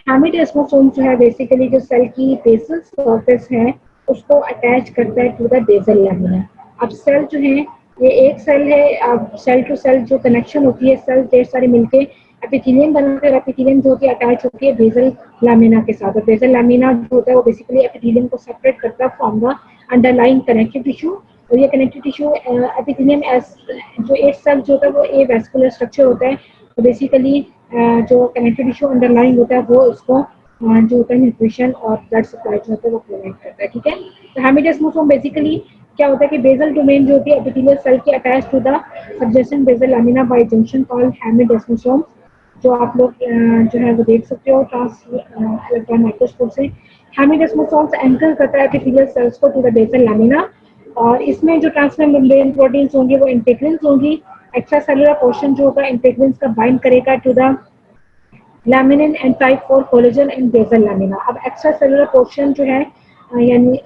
हेमिडेस्मोसोम जो है बेसिकली जो सेल की बेसल सरफेस है उसको अटैच करता है टू द बेसल लैमिना। अब सेल जो है ये एक सेल है, अब सेल टू सेल जो कनेक्शन होती है, सेल ढेर सारे मिलके एपिथेलियम बनाते हैं, एपिथेलियम जो होती है अटैच होती है बेसल लैमिना के साथ, और बेसल लैमिना जो होता है वो बेसिकली एपिथेलियम को सेपरेट करता है from the underlying connective tissue. और ये कनेक्टिव टिश्यू एपिथेलियम जो एट सेल जो होता है वो ए वेस्कुलर स्ट्रक्चर होता है, तो बेसिकली जो कनेक्टिव टिश्यू अंडरलाइंग होता है वो उसको जो होता है न्यूट्रिशन और ब्लड सप्लाई जो होता है वो प्रोवाइड करता है। ठीक है, तो हेमिडेस्मोसोम बेसिकली क्या होता है कि बेसल डोमेन जो होती है एपिथेलियल सेल के attach to the subjacent basal lamina by junction called hemidesmosome, जो आप लोग जो है वो देख सकते हो इलेक्ट्रॉन माइक्रोस्कोप से। हेमिडेस्मोसोम्स एंकर करता है एपिथेलियल सेल्स को टू द बेसल लैमिना, और इसमें जो ट्रांसमेम्ब्रेन प्रोटीन्स होंगे वो इंटीग्रिन्स होंगी। एक्स्ट्रा सेलुलर पोर्शन जो होगा इंटीग्रिन्स का बाइंड करेगा to the laminin and type 4 collagen in basal lamina. अब एक्स्ट्रा सेलुलर पोर्शन जो है यानी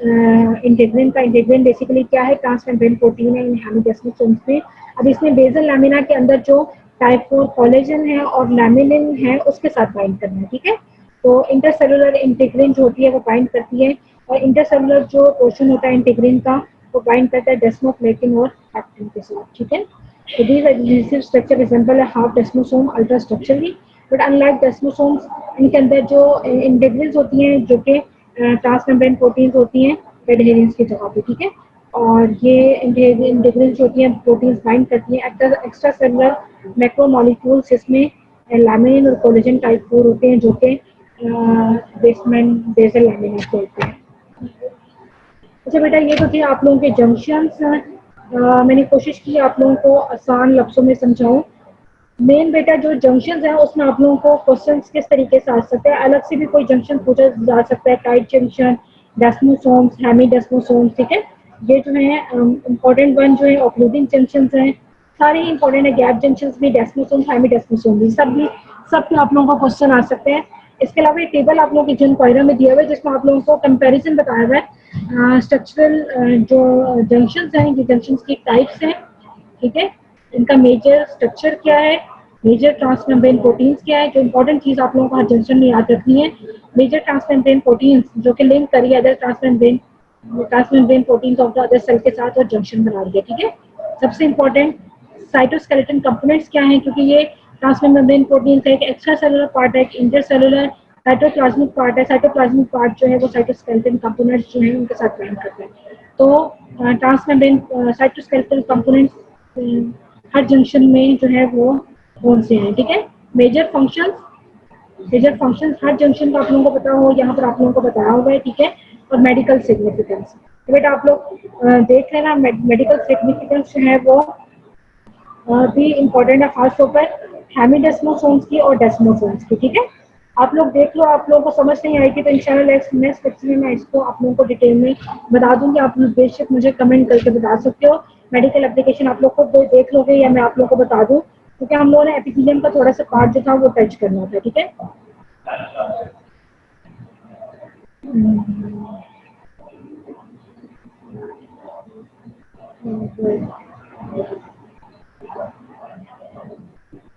इंटीग्रिन का, इंटीग्रिन बेसिकली क्या है, ट्रांसमेम्ब्रेन प्रोटीन है इन हेमिडेस्मोसोम्स में। अब इसमें बेसल लैमिना के अंदर जो टाइप 4 कोलेजन है और लैमिनिन है उसके साथ बाइंड करना है। ठीक है, तो इंटरसेलुलर इंटीग्रिन जो होती है वो बाइंड करती है, और इंटरसेलुलर जो पोर्शन होता है इंटीग्रिन का वो बाइंड करता है डेस्मोप्लेटिन और पैक्टिन के साथ। ठीक है, so these adhesive structure resemble a half desmosome ultrastructurally, but unlike desmosomes इनके अंदर जो इंटीग्रिन्स होती हैं जो कि ट्रांसमेम्ब्रेन प्रोटीन्स होती हैं एडहेरेंस की जगह पे। ठीक है, और ये इंटीग्रिन्स होती हैं प्रोटीन्स बाइंड करती हैं एक्स्ट्रा सेलुलर मैक्रोमोलिक्यूल्स, इसमें लैमिनिन और कोलेजन टाइप 4 होते हैं जो कि बेसमेंट बेसल लैमिना के होते हैं। अच्छा बेटा, ये तो थे आप लोगों के जंक्शंस। मैंने कोशिश की आप लोगों को आसान लफ्ज़ों में समझाऊं। मेन बेटा जो जंक्शंस हैं उसमें आप लोगों को क्वेश्चंस किस तरीके से आ सकते हैं, अलग से भी कोई जंक्शन पूछा जा सकता है, टाइट जंक्शन, डेस्मोसोम्स, हेमिडेस्मोसोम्स। ठीक है, ये जो है इम्पोर्टेंट वन जो है ऑक्लूडिंग जंक्शंस हैं, सारे ही इंपॉर्टेंट है, गैप जंक्शंस भी, डेस्मोसोम्स, हेमिडेस्मोसोम्स भी, सब पे आप लोगों को क्वेश्चन आ सकते हैं। इसके अलावा एक टेबल आप लोगों की जिन क्वायरा में दिया हुआ है जिसमें आप लोगों को कंपैरिजन बताया हुआ है स्ट्रक्चरल जो जंक्शंस हैं, ये जंक्शंस की टाइप्स हैं। ठीक है, इनका मेजर स्ट्रक्चर क्या है, मेजर ट्रांसमेम्ब्रेन प्रोटीन्स क्या है, जो इंपॉर्टेंट चीज आप लोगों को हर जंक्शन में याद रखनी है। मेजर ट्रांसमेम्ब्रेन प्रोटीन्स जो कि लिंक करिए other transmembrane transmembrane protein of the other cell के साथ और जंक्शन बना दिया, ठीक है। सबसे इम्पोर्टेंट साइटोस्केलेटन कंपोनेंट्स क्या हैं, क्योंकि ये ट्रांसमेम्ब्रेन प्रोटीन का एक एक्स्ट्रा सेलुलर पार्ट है, एक इंटरसेलुलर साइटोप्लाज्मिक पार्ट है। साइटोप्लाज्मिक पार्ट जो है वो साइटोस्केलेटन कंपोनेंट्स जो है उनके साथ बाइंड करते हैं। तो ट्रांसमेम्ब्रेन साइटोस्केलेटन कंपोनेंट्स हर जंक्शन में जो है वो कौन से हैं, ठीक है। मेजर फंक्शंस, मेजर फंक्शंस हर जंक्शन का आप लोगों को पता हो, यहाँ पर आप लोगों को बताया हुआ है, ठीक है। और मेडिकल सिग्निफिकेंस, तो बेटा आप लोग देख लेना, मेडिकल सिग्निफिकेंस जो है वो भी इम्पोर्टेंट है, खासतौर पर हेमिडेस्मोसोम्स की और डेस्मोसोम्स की, ठीक है। आप लोग देख लो, आप लोगों को समझ नहीं आएगी तो इंशाल्लाह नेक्स्ट लेक्चर में मैं इसको आप लोगों को डिटेल में बता दूंगी। आप लोग बेशक मुझे कमेंट करके बता सकते हो। मेडिकल एप्लीकेशन आप लोग खुद देख लोगे या मैं आप लोगों को बता दूं, क्योंकि हम लोगों ने एपिथेलियम का थोड़ा सा पार्ट जो था वो टच करना था, ठीक है।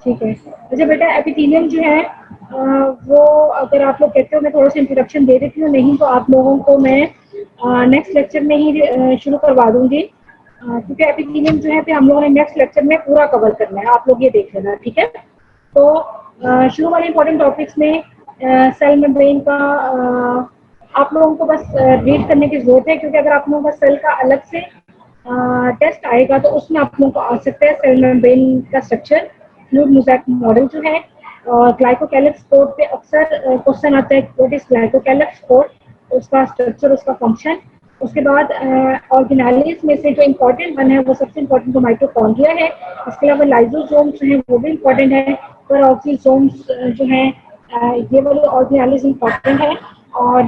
ठीक है। अच्छा बेटा, एपिथेलियम जो है वो अगर आप लोग कहते हो मैं थोड़ा सा इंट्रोडक्शन दे देती हूँ, नहीं तो आप लोगों को मैं नेक्स्ट लेक्चर में ही शुरू करवा दूंगी, क्योंकि एपिथेलियम जो है फिर हम लोगों ने नेक्स्ट लेक्चर में पूरा कवर करना है, आप लोग ये देख लेना, ठीक है। तो शुरू वाले इंपॉर्टेंट टॉपिक्स में सेल मेम्ब्रेन का आप लोगों को बस रीड करने की जरूरत है, क्योंकि अगर आप लोगों का सेल का अलग से टेस्ट आएगा तो उसमें आप लोगों को आ सकता है सेल मेम्ब्रेन का स्ट्रक्चर, फ्लूइड मोज़ेक मॉडल जो है, और ग्लाइकोकैलिक्स कोड पे अक्सर क्वेश्चन आता है, व्हाट इज ग्लाइकोकैलिक्स कोड, उसका स्ट्रक्चर, उसका फंक्शन। उसके बाद ऑर्गेनेलिस में से जो इम्पोर्टेंट वन है वो सबसे इम्पोर्टेंट तो माइटोकॉन्ड्रिया है। इसके अलावा लाइजोसोम्स जो है वो भी इम्पोर्टेंट है, पर ऑक्सीसोम्स जो है ये वाले ऑर्गेनेलिस इम्पोर्टेंट है। और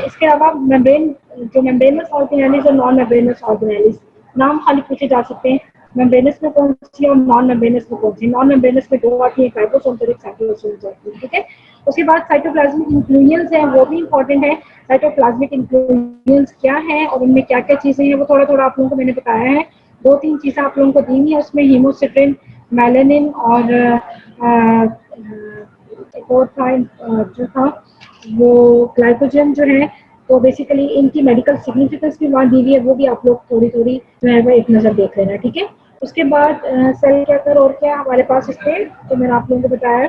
इसके अलावा मेम्ब्रेन, जो मेम्ब्रेनस ऑर्गेनेलिस और नॉन मेम्ब्रेनस ऑर्गेनेलिस, नाम खाली पूछे जा सकते हैं, मेम्ब्रेनस में कौन सी और नॉन मेम्ब्रेनस में कौन सी। नॉन मेम्ब्रेनस में दो आती है, राइबोसोम्स और एक साइटोसोम्स आती है, ठीक है। उसके बाद साइटोप्लाज्मिक इंक्लूजन्स है, वो भी इम्पोर्टेंट है। साइटोप्लाज्मिक इंक्लूजन्स क्या है और उनमें क्या क्या चीजें हैं वो थोड़ा थोड़ा आप लोगों को मैंने बताया है। दो तीन चीजें आप लोगों को दी हुई है उसमें, हीमोसिट्रिन, मेलानिन और एक और था जो था वो ग्लाइकोजन जो है। तो बेसिकली इनकी मेडिकल सिग्निफिकेंस भी वहाँ दी हुई है, वो भी आप लोग थोड़ी थोड़ी जो है वो एक नज़र देख लेना, ठीक है। उसके बाद सेल क्या कर और क्या हमारे पास इसमें, तो मैंने आप लोगों को बताया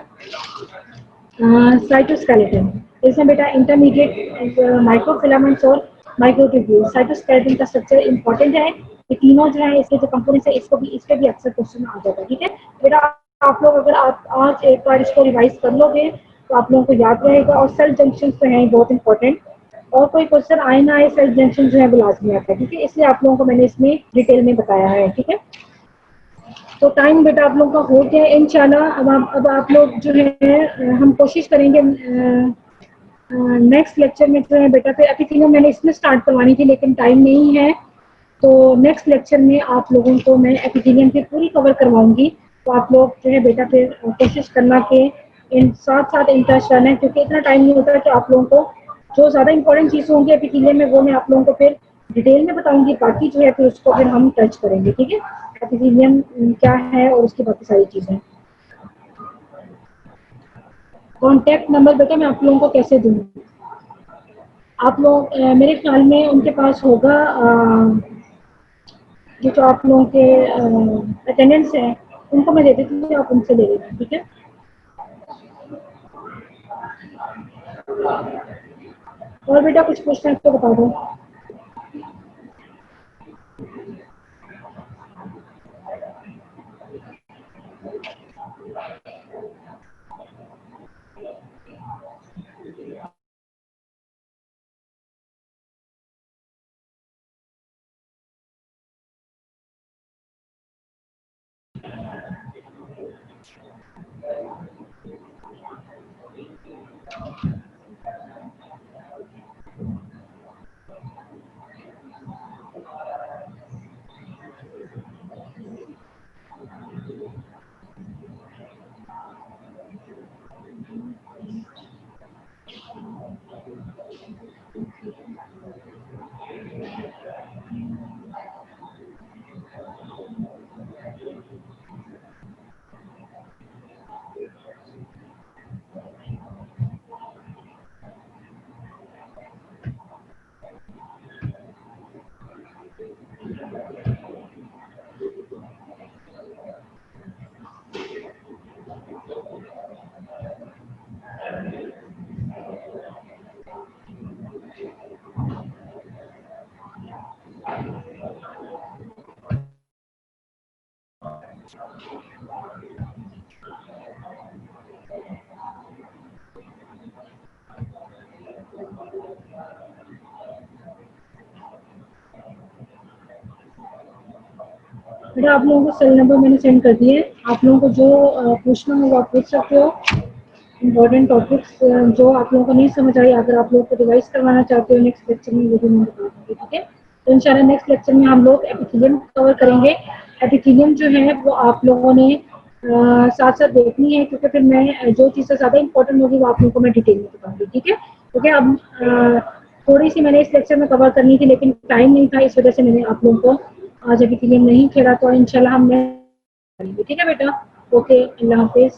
साइटोस्केलेटन, इसमें बेटा इंटरमीडिएट माइक्रोफिलामेंट्स और माइक्रोट्यूब्यूल। साइटोस्केलेटन का स्ट्रक्चर इंपॉर्टेंट है, ये तीनों जो है इसके जो कंपोनेंट्स है इसको भी, इसके भी अक्सर क्वेश्चन आ जाता है, ठीक है। बेटा आप लोग अगर आप आज एक बार इसको रिवाइज कर लोगे तो आप लोगों को याद रहेगा। और सेल जंक्शन तो हैं बहुत इंपॉर्टेंट, और कोई क्वेश्चन आए ना आए सेल जंक्शन जो है वो लाजमी आता है, ठीक है। इसलिए आप लोगों को मैंने इसमें डिटेल में बताया है, ठीक है। तो टाइम बेटा आप लोगों का हो गया इंशाल्लाह। अब आप लोग जो है हम कोशिश करेंगे नेक्स्ट लेक्चर में जो है बेटा, फिर एपिथेलियम मैंने इसमें स्टार्ट करवानी थी लेकिन टाइम नहीं है, तो नेक्स्ट लेक्चर में आप लोगों को मैं एपिथेलियम की पूरी कवर करवाऊंगी। तो आप लोग जो है बेटा फिर कोशिश करना कि इन साथ साथ इंटरेस्ट रहना है, क्योंकि इतना टाइम नहीं होता कि आप लोगों को जो ज़्यादा इंपॉर्टेंट चीज़ होंगी एपिथेलियम में वो मैं आप लोगों को फिर डिटेल में बताऊंगी, बाकी जो है फिर उसको फिर हम टच करेंगे, ठीक है। एपिथेलियम क्या है और उसकी बाकी सारी चीज़ें। कॉन्टैक्ट नंबर बेटा मैं आप लोगों को कैसे दूँ, आप लोग मेरे ख्याल में उनके पास होगा, ये जो आप लोगों के अटेंडेंस है उनको मैं दे देती हूँ, आप उनसे ले लेना, ठीक है। और बेटा कुछ पूछना है तो बता दो। बेटा आप लोगों को सेल नंबर मैंने सेंड कर दिए। आप लोगों को जो पूछना हो वो आप पूछ सकते हो। इम्पोर्टेंट टॉपिक्स जो आप लोगों को नहीं समझ आई, अगर आप लोग को रिवाइज करवाना चाहते हो नेक्स्ट लेक्चर में, वो भी मैं बता दूँगी, ठीक है। तो इंशाल्लाह नेक्स्ट लेक्चर में हम लोग एपिथेलियम कवर करेंगे। एपिथेलियम जो है वो आप लोगों ने साथ साथ देखनी है, क्योंकि फिर मैं जो चीज़ें ज़्यादा इंपॉर्टेंट होगी वो आप लोगों को मैं डिटेल में बताऊँगी, ठीक है। क्योंकि अब थोड़ी सी मैंने इस लेक्चर में कवर करनी थी, लेकिन टाइम नहीं था, इस वजह से मैंने आप लोगों को आज एपिथेलियम नहीं खेला। तो इंशाल्लाह हम नेक्स्ट करेंगे, ठीक है बेटा। ओके, अल्लाह हाफिज़।